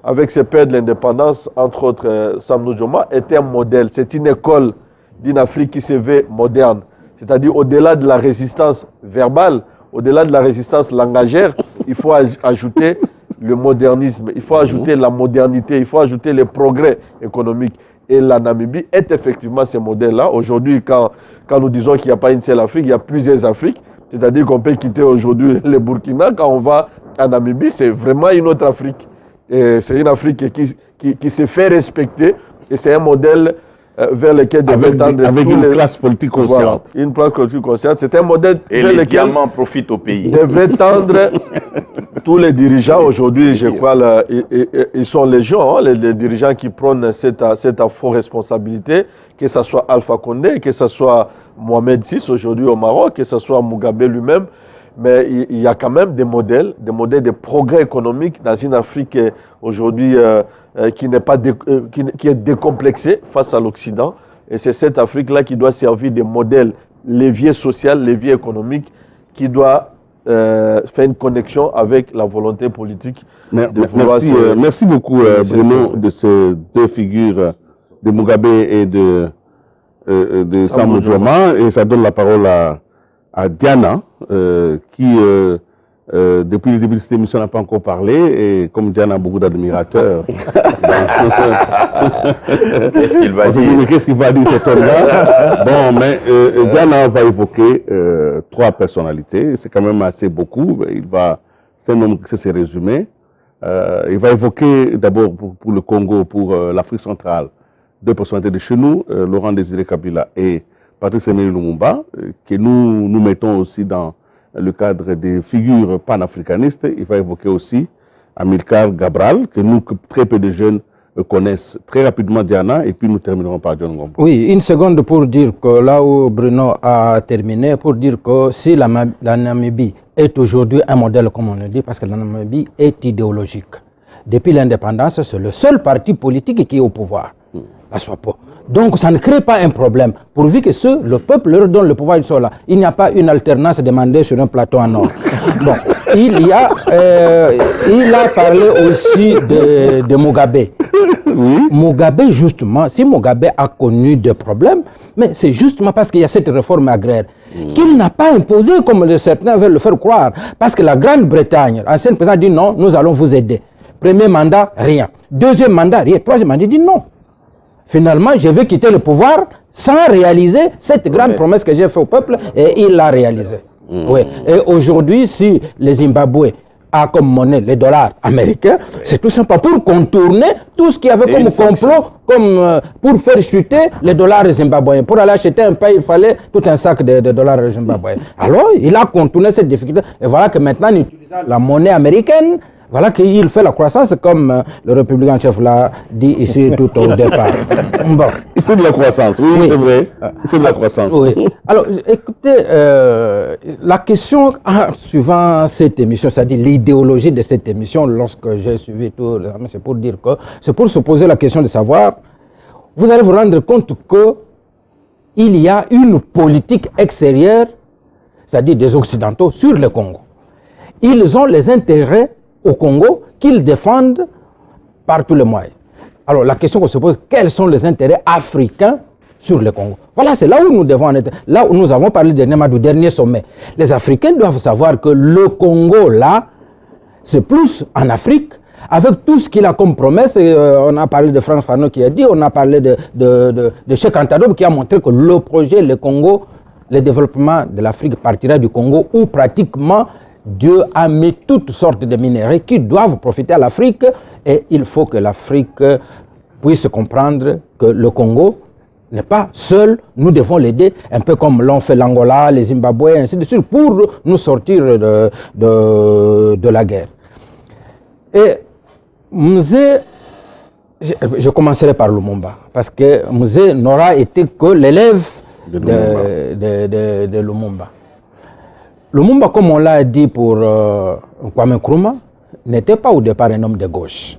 [SPEAKER 6] avec ses pères de l'indépendance, entre autres Sam Nujoma, était un modèle. C'est une école d'une Afrique qui se veut moderne. C'est-à-dire au-delà de la résistance verbale, au-delà de la résistance langagère, il faut ajouter le modernisme, il faut ajouter la modernité, il faut ajouter les progrès économiques. Et la Namibie est effectivement ce modèle-là. Aujourd'hui, quand nous disons qu'il n'y a pas une seule Afrique, il y a plusieurs Afriques. C'est-à-dire qu'on peut quitter aujourd'hui le Burkina. Quand on va en Namibie, c'est vraiment une autre Afrique. Et c'est une Afrique qui se fait respecter. Et c'est un modèle vers lequel devrait tendre
[SPEAKER 2] avec une classe politique consciente.
[SPEAKER 6] Voilà, une classe politique consciente. C'est un modèle
[SPEAKER 4] et vers lequel diamants profitent au pays.
[SPEAKER 6] Devrait tendre tous les dirigeants aujourd'hui, je crois, ils sont légion, hein, les dirigeants qui prônent cette afro-responsabilité, que ce soit Alpha Condé, que ce soit Mohamed VI aujourd'hui au Maroc, que ce soit Mugabe lui-même. Mais il y a quand même des modèles de progrès économique dans une Afrique aujourd'hui qui est décomplexée face à l'Occident. Et c'est cette Afrique-là qui doit servir de modèle levier social, levier économique, qui doit faire une connexion avec la volonté politique.
[SPEAKER 2] Merci beaucoup, Bruno, de ces deux figures, de Mugabe et de Sam Nujoma. Et ça donne la parole à Diana, qui Depuis le début de cette émission, on n'a pas encore parlé, et comme Diana a beaucoup d'admirateurs.
[SPEAKER 4] Qu'est-ce qu'il va dire?
[SPEAKER 2] Qu'est-ce qu'il va dire cet homme-là? Bon, mais Diana va évoquer 3 personnalités, c'est quand même assez beaucoup. C'est un homme qui sait se résumer. Il va évoquer d'abord pour le Congo, pour l'Afrique centrale, 2 personnalités de chez nous, Laurent Désiré Kabila et Patrice Emery Lumumba, que nous mettons aussi dans le cadre des figures panafricanistes. Il va évoquer aussi Amilcar Cabral, que très peu de jeunes connaissent. Très rapidement, Diana, et puis nous terminerons par John Ngombo.
[SPEAKER 7] Oui, une seconde pour dire que là où Bruno a terminé, pour dire que si la Namibie est aujourd'hui un modèle, comme on le dit, parce que la Namibie est idéologique. Depuis l'indépendance, c'est le seul parti politique qui est au pouvoir, la SWAPO. Donc ça ne crée pas un problème, pourvu que le peuple leur donne le pouvoir, ils sont là. Il n'y a pas une alternance demandée sur un plateau en or. Bon, il a parlé aussi de Mugabe. Oui. Mugabe, justement, si Mugabe a connu des problèmes, mais c'est justement parce qu'il y a cette réforme agraire qu'il n'a pas imposé comme certains veulent le faire croire. Parce que la Grande-Bretagne, l'ancienne présidente dit non, nous allons vous aider. Premier mandat, rien. Deuxième mandat, rien. Troisième mandat, il dit non. Finalement, je vais quitter le pouvoir sans réaliser cette grande promesse que j'ai faite au peuple, et il l'a réalisée. Oui. Et aujourd'hui, si le Zimbabwe a comme monnaie les dollars américains, c'est tout simplement pour contourner tout ce qu'il y avait comme complot, pour faire chuter les dollars zimbabwéens. Pour aller acheter un pain, il fallait tout un sac de dollars zimbabwéens. Alors, il a contourné cette difficulté, et voilà que maintenant, en utilisant la monnaie américaine, voilà qu'il fait la croissance, comme le républicain chef l'a dit ici tout au départ. Bon.
[SPEAKER 2] Il fait de la croissance, oui. C'est vrai. Il fait de la croissance.
[SPEAKER 7] Oui. Alors, écoutez, la question, suivant cette émission, c'est-à-dire l'idéologie de cette émission, lorsque j'ai suivi tout, c'est pour dire que, c'est pour se poser la question de savoir, vous allez vous rendre compte qu'il y a une politique extérieure, c'est-à-dire des Occidentaux, sur le Congo. Ils ont les intérêts au Congo qu'ils défendent par tous les moyens. Alors la question qu'on se pose, quels sont les intérêts africains sur le Congo? Voilà, c'est là où nous devons en être. Là où nous avons parlé du dernier sommet. Les Africains doivent savoir que le Congo, là, c'est plus en Afrique, avec tout ce qu'il a comme promesse. On a parlé de Frantz Fanon qui a dit, on a parlé de Cheikh Anta Diop qui a montré que le projet, le Congo, le développement de l'Afrique partira du Congo, où pratiquement Dieu a mis toutes sortes de minéraux qui doivent profiter à l'Afrique, et il faut que l'Afrique puisse comprendre que le Congo n'est pas seul, nous devons l'aider, un peu comme l'ont fait l'Angola, les Zimbabwe, ainsi de suite, pour nous sortir de la guerre. Et Musée, je commencerai par Lumumba, parce que Musée n'aura été que l'élève de Lumumba. Lumumba, comme on l'a dit pour Kwame Nkrumah, n'était pas au départ un homme de gauche.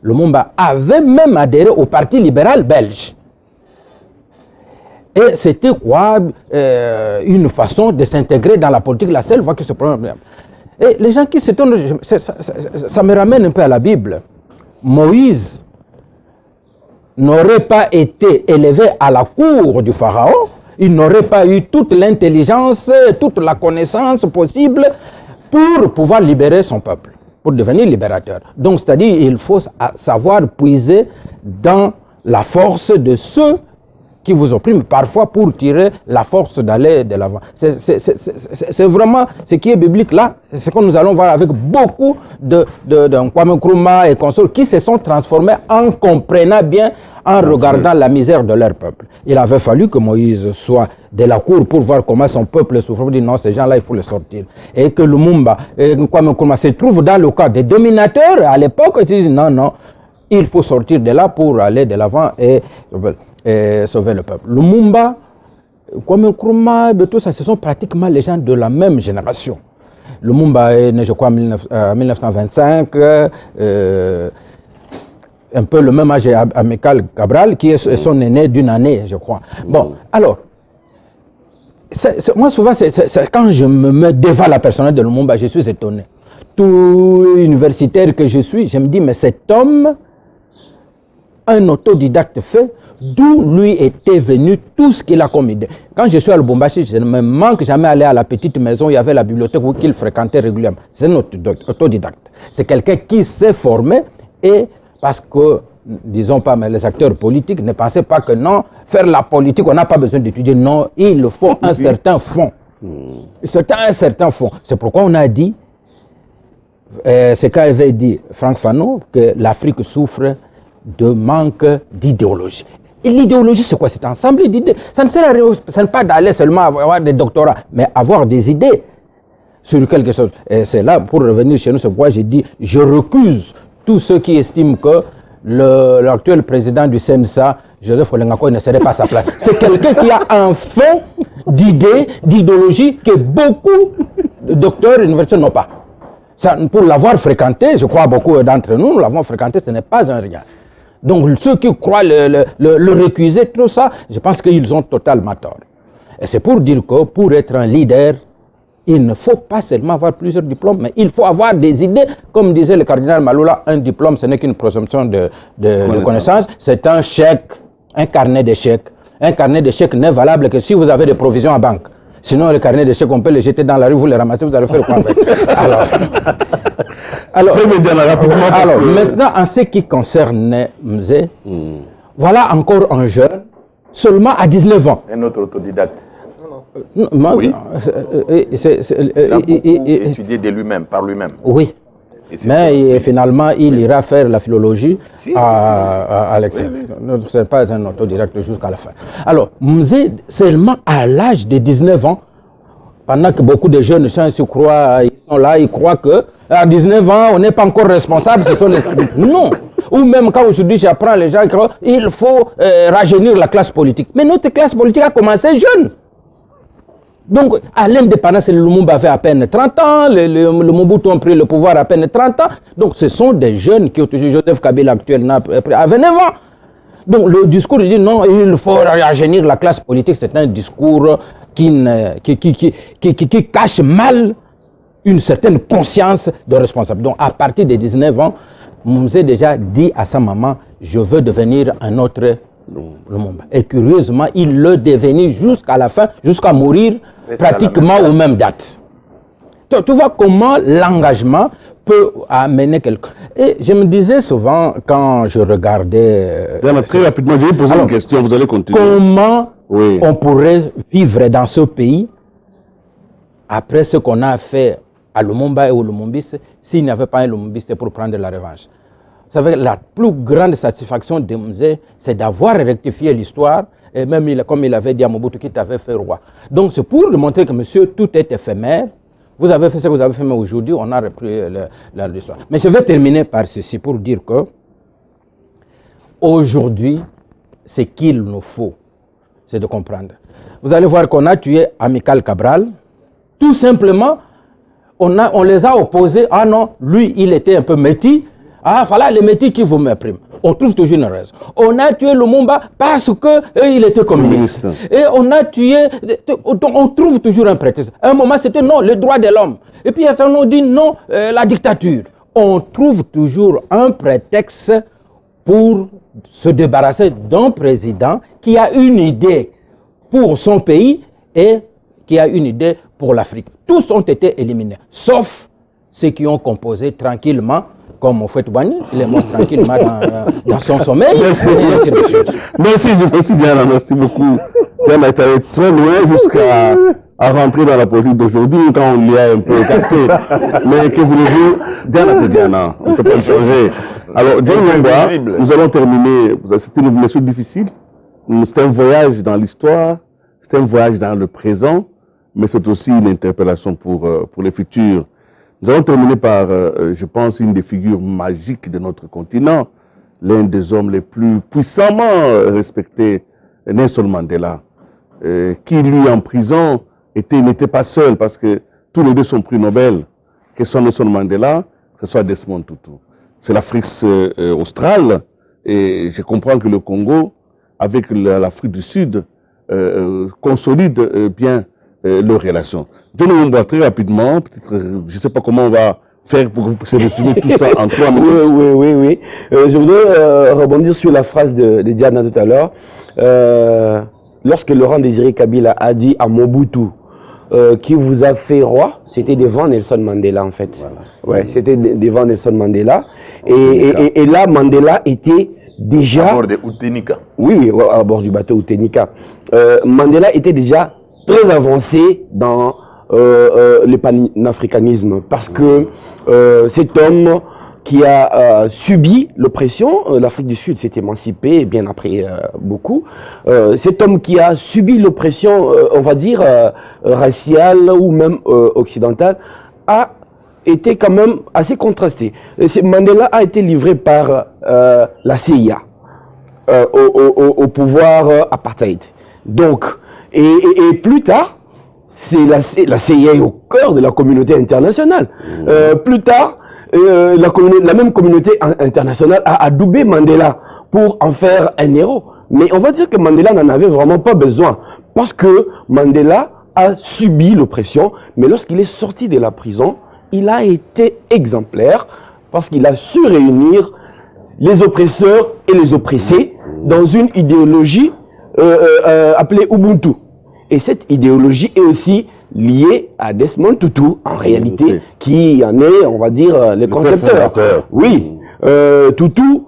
[SPEAKER 7] Lumumba avait même adhéré au Parti libéral belge. Et c'était quoi une façon de s'intégrer dans la politique, la seule voie qui se problème. Et les gens qui s'étonnent, ça me ramène un peu à la Bible. Moïse n'aurait pas été élevé à la cour du Pharaon, il n'aurait pas eu toute l'intelligence, toute la connaissance possible pour pouvoir libérer son peuple, pour devenir libérateur. Donc, c'est-à-dire il faut savoir puiser dans la force de ceux qui vous oppriment, parfois pour tirer la force d'aller de l'avant. C'est vraiment ce qui est biblique là, c'est ce que nous allons voir avec beaucoup de Kwame Nkrumah et consorts qui se sont transformés en comprenant bien, en regardant la misère de leur peuple. Il avait fallu que Moïse soit de la cour pour voir comment son peuple souffre. Il dit non, ces gens-là, il faut les sortir. Et que Lumumba et Kwame Nkrumah se trouvent dans le cas des dominateurs à l'époque, ils disent non, non, il faut sortir de là pour aller de l'avant et sauver le peuple. Lumumba, Kwame Nkrumah, tout ça, ce sont pratiquement les gens de la même génération. Lumumba est né, je crois, en 1925, un peu le même âge Amilcar Cabral, qui est son aîné d'une année, je crois. Bon, alors, moi souvent, quand je me mets devant la personnalité de Lumumba, je suis étonné. Tout universitaire que je suis, je me dis, mais cet homme un autodidacte fait, d'où lui était venu tout ce qu'il a comme idée. Quand je suis à Lubumbashi, je ne me manque jamais aller à la petite maison, il y avait la bibliothèque qu'il fréquentait régulièrement. C'est un autodidacte. C'est quelqu'un qui s'est formé et parce que, disons pas, mais les acteurs politiques ne pensaient pas que non, faire la politique, on n'a pas besoin d'étudier. Non, il faut un certain fond. C'est un certain fond. C'est pourquoi on a dit, c'est qu'avait dit Franck Fanon, que l'Afrique souffre de manque d'idéologie. Et l'idéologie, c'est quoi? C'est un ensemble d'idées. Ça ne sert à rien, ça n'est pas d'aller seulement avoir des doctorats, mais avoir des idées sur quelque chose. Et c'est là, pour revenir chez nous, c'est pourquoi j'ai dit, je recuse tous ceux qui estiment que l'actuel président du CNSA, Joseph Olengako, ne serait pas à sa place. C'est quelqu'un qui a un fond d'idées, d'idéologie que beaucoup de docteurs universitaires n'ont pas. Ça, pour l'avoir fréquenté, je crois beaucoup d'entre nous l'avons fréquenté, ce n'est pas un rien. Donc ceux qui croient le récuser, tout ça, je pense qu'ils ont totalement tort. Et c'est pour dire que pour être un leader, il ne faut pas seulement avoir plusieurs diplômes, mais il faut avoir des idées. Comme disait le cardinal Maloula, un diplôme, ce n'est qu'une présomption de connaissance, c'est un chèque, un carnet de chèques. Un carnet de chèques n'est valable que si vous avez des provisions à banque. Sinon, le carnet de chèques, on peut le jeter dans la rue, vous le ramassez, vous allez faire quoi avec? Alors, maintenant, en ce qui concerne Mzé, voilà encore un jeune, seulement à 19 ans.
[SPEAKER 4] Un autre autodidacte.
[SPEAKER 7] Oui.
[SPEAKER 4] Étudier de lui-même, par lui-même.
[SPEAKER 7] Oui. Mais finalement, il ira faire la philologie à l'extérieur. Ce n'est pas un autodidacte jusqu'à la fin. Alors, Mzé, seulement à l'âge de 19 ans, pendant que beaucoup de jeunes gens se croient, ils sont là, ils croient qu'à 19 ans, on n'est pas encore responsable, ce sont les adultes. Non. Ou même quand aujourd'hui j'apprends les gens qu'il faut rajeunir la classe politique. Mais notre classe politique a commencé jeune. Donc, à l'indépendance, le Lumumba avait à peine 30 ans, le Mobutu ont pris le pouvoir à peine 30 ans. Donc, ce sont des jeunes qui ont toujours, Joseph Kabila actuel n'a pris à 29 ans. Donc, le discours dit non, il faut rajeunir la classe politique, c'est un discours qui cache mal une certaine conscience de responsabilité. Donc, à partir de 19 ans, Mzé déjà dit à sa maman, je veux devenir un autre Lumumba. Et curieusement, il le devenait jusqu'à la fin, jusqu'à mourir pratiquement aux mêmes dates. Tu vois comment l'engagement peut amener quelqu'un. Et je me disais souvent, quand je regardais...
[SPEAKER 2] très rapidement, je vais poser une question, vous allez continuer.
[SPEAKER 7] Comment on pourrait vivre dans ce pays après ce qu'on a fait à Lumumba et au Lumumbiste, s'il n'y avait pas un Lumumbiste pour prendre la revanche? Vous savez, la plus grande satisfaction de Mzé, c'est d'avoir rectifié l'histoire, et même comme il avait dit à Mobutu qu'il t'avait fait roi. Donc c'est pour lui montrer que monsieur, tout est éphémère. Vous avez fait ce que vous avez fait, mais aujourd'hui, on a repris l'histoire. Mais je vais terminer par ceci pour dire que aujourd'hui, ce qu'il nous faut, c'est de comprendre. Vous allez voir qu'on a tué Amical Cabral, tout simplement, on les a opposés. Ah non, lui, il était un peu métis. Ah, voilà les métis qui vous mépriment. On trouve toujours une raison. On a tué Lumumba parce qu'il était communiste. Et on a tué... On trouve toujours un prétexte. À un moment, c'était non, le droit de l'homme. Et puis, on dit non, la dictature. On trouve toujours un prétexte pour se débarrasser d'un président qui a une idée pour son pays et qui a une idée pour l'Afrique. Tous ont été éliminés, sauf ceux qui ont composé tranquillement, comme Mofet Bani, il est mort tranquillement dans son sommeil.
[SPEAKER 2] Merci. Merci Diana, merci beaucoup. Diana est allée très loin jusqu'à rentrer dans la politique d'aujourd'hui quand on l'y a un peu écarté. Mais que voulez-vous? Diana, c'est Diana, on ne peut pas le changer. Alors, John Lumumba, nous allons terminer. C'était une blessure difficile. C'est un voyage dans l'histoire, c'est un voyage dans le présent, mais c'est aussi une interpellation pour le futur. Nous allons terminer par, je pense, une des figures magiques de notre continent, l'un des hommes les plus puissamment respectés, Nelson Mandela, qui, lui, en prison, n'était pas seul, parce que tous les deux sont prix Nobel, que ce soit Nelson Mandela, que ce soit Desmond Tutu. C'est l'Afrique australe, et je comprends que le Congo, avec l'Afrique du Sud, consolide bien leurs relations. John Lumumba, très rapidement, peut-être, je ne sais pas comment on va faire pour se résumer tout ça en 3 minutes?
[SPEAKER 8] Oui. Je voudrais rebondir sur la phrase de Diana tout à l'heure. Lorsque Laurent Désiré Kabila a dit à Mobutu qui vous a fait roi, c'était devant Nelson Mandela en fait. Voilà. Ouais, c'était devant Nelson Mandela. Et là, Mandela était déjà...
[SPEAKER 4] À bord de Utenika.
[SPEAKER 8] Oui, à bord du bateau Utenika. Mandela était déjà très avancé dans le panafricanisme parce que cet homme qui a subi l'oppression, l'Afrique du Sud s'est émancipée bien après beaucoup, cet homme qui a subi l'oppression, on va dire, raciale ou même occidentale, a été quand même assez contrasté. Mandela a été livré par la CIA au pouvoir apartheid. Donc, et plus tard, c'est la CIA au cœur de la communauté internationale. Plus tard, la même communauté internationale a adoubé Mandela pour en faire un héros. Mais on va dire que Mandela n'en avait vraiment pas besoin parce que Mandela a subi l'oppression, mais lorsqu'il est sorti de la prison, il a été exemplaire parce qu'il a su réunir les oppresseurs et les oppressés dans une idéologie appelée Ubuntu. Et cette idéologie est aussi liée à Desmond Tutu, en réalité, qui en est, on va dire, le concepteur. Oui, Tutu,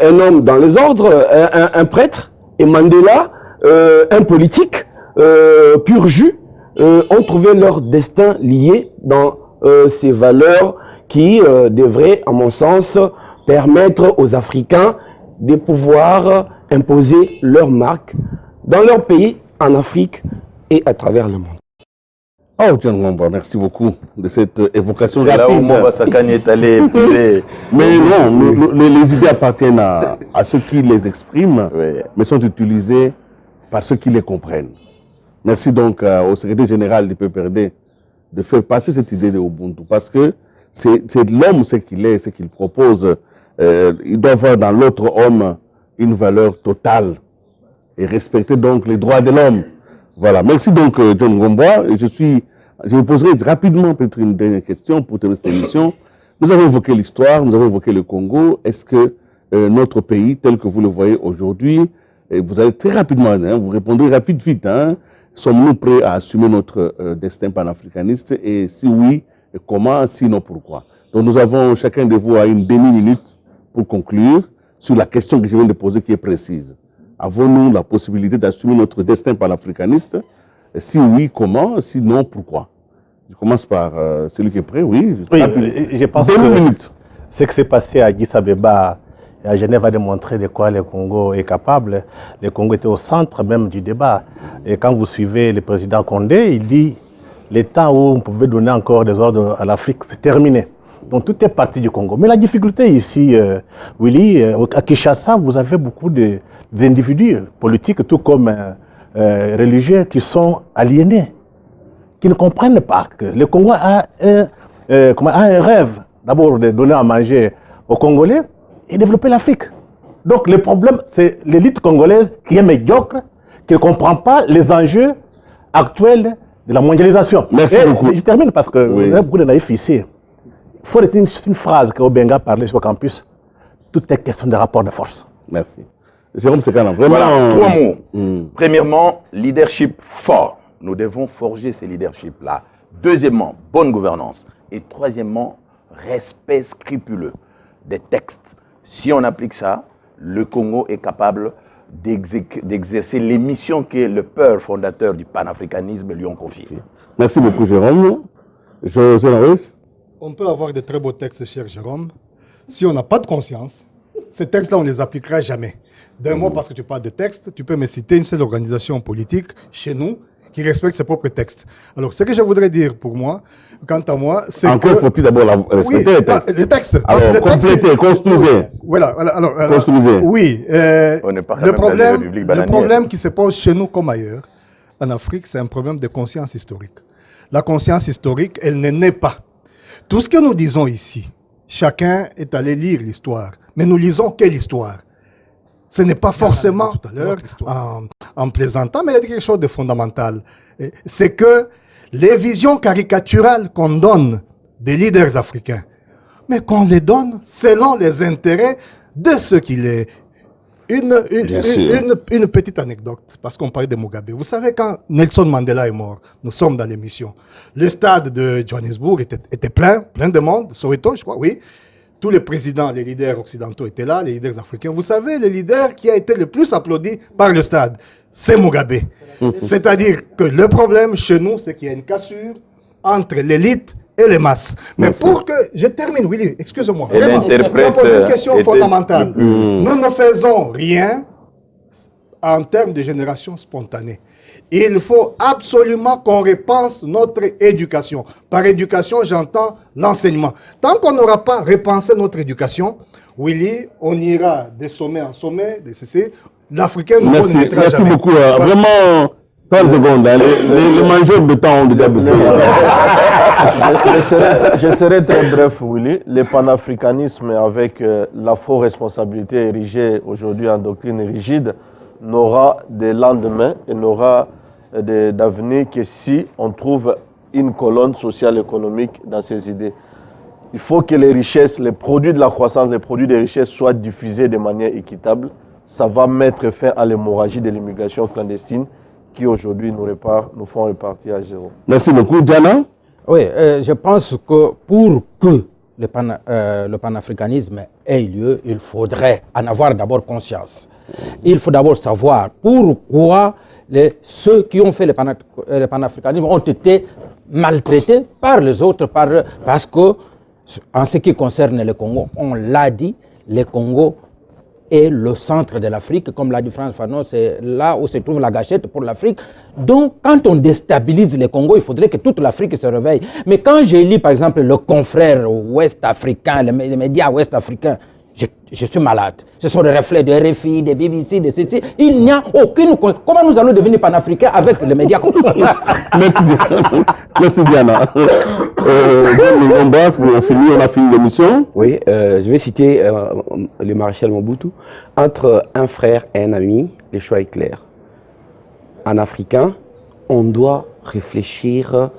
[SPEAKER 8] un homme dans les ordres, un prêtre, et Mandela, un politique, pur jus, ont trouvé leur destin lié dans ces valeurs qui devraient, à mon sens, permettre aux Africains de pouvoir imposer leur marque dans leur pays, en Afrique et à travers le monde.
[SPEAKER 2] Oh, John Ngomba, merci beaucoup de cette évocation
[SPEAKER 4] là
[SPEAKER 2] rapide.
[SPEAKER 4] où Mobasakane est allé.
[SPEAKER 2] Mais non, les idées appartiennent à ceux qui les expriment, mais sont utilisées par ceux qui les comprennent. Merci donc au secrétaire général du PPRD de faire passer cette idée de Ubuntu, parce que c'est l'homme ce qu'il est, ce qu'il propose. Il doit voir dans l'autre homme une valeur totale et respecter donc les droits de l'homme. Voilà, merci donc John Ngomba. Je vous poserai rapidement peut-être une dernière question pour terminer cette émission. Nous avons évoqué l'histoire, nous avons évoqué le Congo. Est-ce que notre pays, tel que vous le voyez aujourd'hui, vous allez très rapidement, hein, vous répondrez vite, hein, sommes-nous prêts à assumer notre destin panafricaniste? Et si oui, comment? Sinon, pourquoi? Donc nous avons chacun de vous à une demi-minute pour conclure sur la question que je viens de poser qui est précise. Avons-nous la possibilité d'assumer notre destin panafricaniste? Si oui, comment? Sinon, pourquoi? Je commence par celui qui est prêt, oui.
[SPEAKER 3] Je pense que ce qui s'est passé à Addis Abeba et à Genève a démontré de quoi le Congo est capable. Le Congo était au centre même du débat. Et quand vous suivez le président Condé, il dit les temps où on pouvait donner encore des ordres à l'Afrique, c'est terminé. Donc tout est parti du Congo. Mais la difficulté ici, Willy, à Kinshasa, vous avez beaucoup d'individus politiques, tout comme religieux, qui sont aliénés, qui ne comprennent pas que le Congo a un rêve, d'abord de donner à manger aux Congolais et développer l'Afrique. Donc le problème, c'est l'élite congolaise qui est médiocre, qui ne comprend pas les enjeux actuels de la mondialisation.
[SPEAKER 2] Merci beaucoup.
[SPEAKER 3] Je termine parce que vous avez beaucoup de naïfs ici. Il faut retenir une phrase qu'Obenga parlait sur le campus. Tout est question de rapport de force.
[SPEAKER 2] Merci. Jérôme Sekana, vraiment...
[SPEAKER 4] Voilà, 3 mots. Premièrement, leadership fort. Nous devons forger ces leaderships-là. Deuxièmement, bonne gouvernance. Et troisièmement, respect scrupuleux des textes. Si on applique ça, le Congo est capable d'exercer les missions que le père fondateur du panafricanisme lui ont confiées.
[SPEAKER 2] Merci beaucoup, Jérôme. José Larouche.
[SPEAKER 5] On peut avoir de très beaux textes, cher Jérôme. Si on n'a pas de conscience, ces textes-là, on ne les appliquera jamais. D'un mot, parce que tu parles de textes, tu peux me citer une seule organisation politique chez nous qui respecte ses propres textes. Alors, ce que je voudrais dire pour moi, quant à moi, c'est que...
[SPEAKER 2] Encore faut-il d'abord respecter les textes.
[SPEAKER 5] Les textes.
[SPEAKER 2] Alors, complétez, construisez.
[SPEAKER 5] Voilà, alors,
[SPEAKER 2] construisez.
[SPEAKER 5] Oui.
[SPEAKER 4] On n'est pas
[SPEAKER 5] le problème qui se pose chez nous comme ailleurs, en Afrique, c'est un problème de conscience historique. La conscience historique, elle ne naît pas. Tout ce que nous disons ici, chacun est allé lire l'histoire. Mais nous lisons quelle histoire? Ce n'est pas forcément, tout à l'heure, en plaisantant, mais il y a quelque chose de fondamental. C'est que les visions caricaturales qu'on donne des leaders africains mais qu'on les donne selon les intérêts de ceux qui les... Une petite anecdote, parce qu'on parlait de Mugabe. Vous savez, quand Nelson Mandela est mort, nous sommes dans l'émission, le stade de Johannesburg était plein de monde, Soweto, je crois, oui. Tous les présidents, les leaders occidentaux étaient là, les leaders africains. Vous savez, le leader qui a été le plus applaudi par le stade, c'est Mugabe. C'est-à-dire que le problème chez nous, c'est qu'il y a une cassure entre l'élite et les masses. Mais pour que... Je termine, Willy, excusez-moi. Je vais poser une question fondamentale. Nous ne faisons rien en termes de génération spontanée. Il faut absolument qu'on repense notre éducation. Par éducation, j'entends l'enseignement. Tant qu'on n'aura pas repensé notre éducation, Willy, on ira de sommet en sommet, de ceci. L'Africain ne connaîtra jamais.
[SPEAKER 2] Merci beaucoup. Vraiment, 30 secondes. Les mangeurs de temps ont déjà bouffé.
[SPEAKER 6] Je serai très bref, Willy. Le panafricanisme avec l'afro-responsabilité érigée aujourd'hui en doctrine rigide n'aura de lendemain et n'aura d'avenir que si on trouve une colonne sociale économique dans ces idées. Il faut que les richesses, les produits de la croissance, les produits des richesses soient diffusés de manière équitable. Ça va mettre fin à l'hémorragie de l'immigration clandestine qui aujourd'hui nous font repartir à zéro.
[SPEAKER 2] Merci beaucoup. Diana?
[SPEAKER 7] Oui, je pense que pour que le panafricanisme ait lieu, il faudrait en avoir d'abord conscience. Il faut d'abord savoir pourquoi ceux qui ont fait le panafricanisme ont été maltraités par les autres, parce que, en ce qui concerne le Congo, on l'a dit, le Congo est le centre de l'Afrique, comme l'a dit Frantz Fanon, c'est là où se trouve la gâchette pour l'Afrique. Donc, quand on déstabilise le Congo, il faudrait que toute l'Afrique se réveille. Mais quand je lis, par exemple, le confrère ouest-africain, les médias ouest-africains, je suis malade. Ce sont des reflets de RFI, de BBC, de ceci. Il n'y a aucune... Comment nous allons devenir panafricains avec les médias comme ça?
[SPEAKER 2] Merci Diana. Merci Diana. On a fini l'émission.
[SPEAKER 8] Oui, je vais citer le maréchal Mobutu. Entre un frère et un ami, le choix est clair. En africain, on doit réfléchir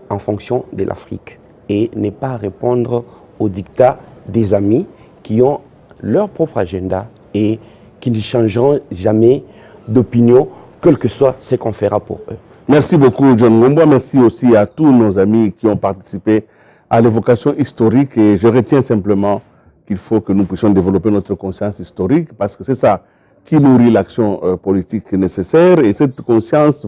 [SPEAKER 8] en fonction de l'Afrique et ne pas répondre aux dictats des amis qui ont leur propre agenda et qui ne changeront jamais d'opinion, quel que soit ce qu'on fera pour eux.
[SPEAKER 2] Merci beaucoup, John Ngomba. Merci aussi à tous nos amis qui ont participé à l'évocation historique. Et je retiens simplement qu'il faut que nous puissions développer notre conscience historique parce que c'est ça qui nourrit l'action politique nécessaire. Et cette conscience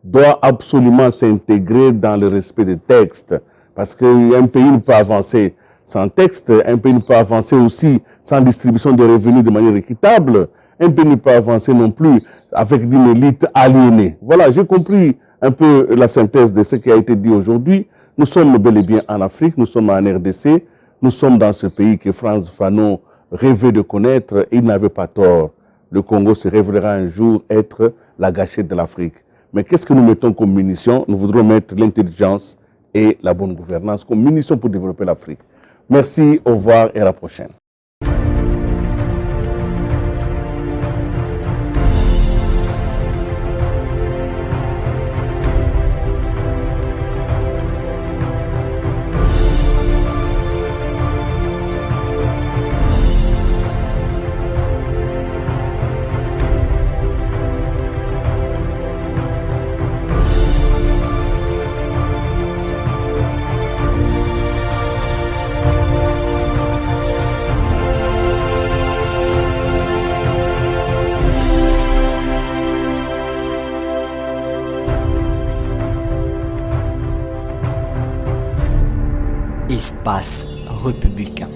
[SPEAKER 2] doit absolument s'intégrer dans le respect des textes. Parce qu'un pays ne peut avancer sans texte, un pays ne peut avancer aussi sans distribution de revenus de manière équitable, un pays ne peut avancer non plus avec une élite aliénée. Voilà, j'ai compris un peu la synthèse de ce qui a été dit aujourd'hui. Nous sommes bel et bien en Afrique, nous sommes en RDC, nous sommes dans ce pays que Frantz Fanon rêvait de connaître et il n'avait pas tort. Le Congo se révélera un jour être la gâchette de l'Afrique. Mais qu'est-ce que nous mettons comme munition? Nous voudrons mettre l'intelligence et la bonne gouvernance comme munition pour développer l'Afrique. Merci, au revoir et à la prochaine.
[SPEAKER 1] Espace républicain.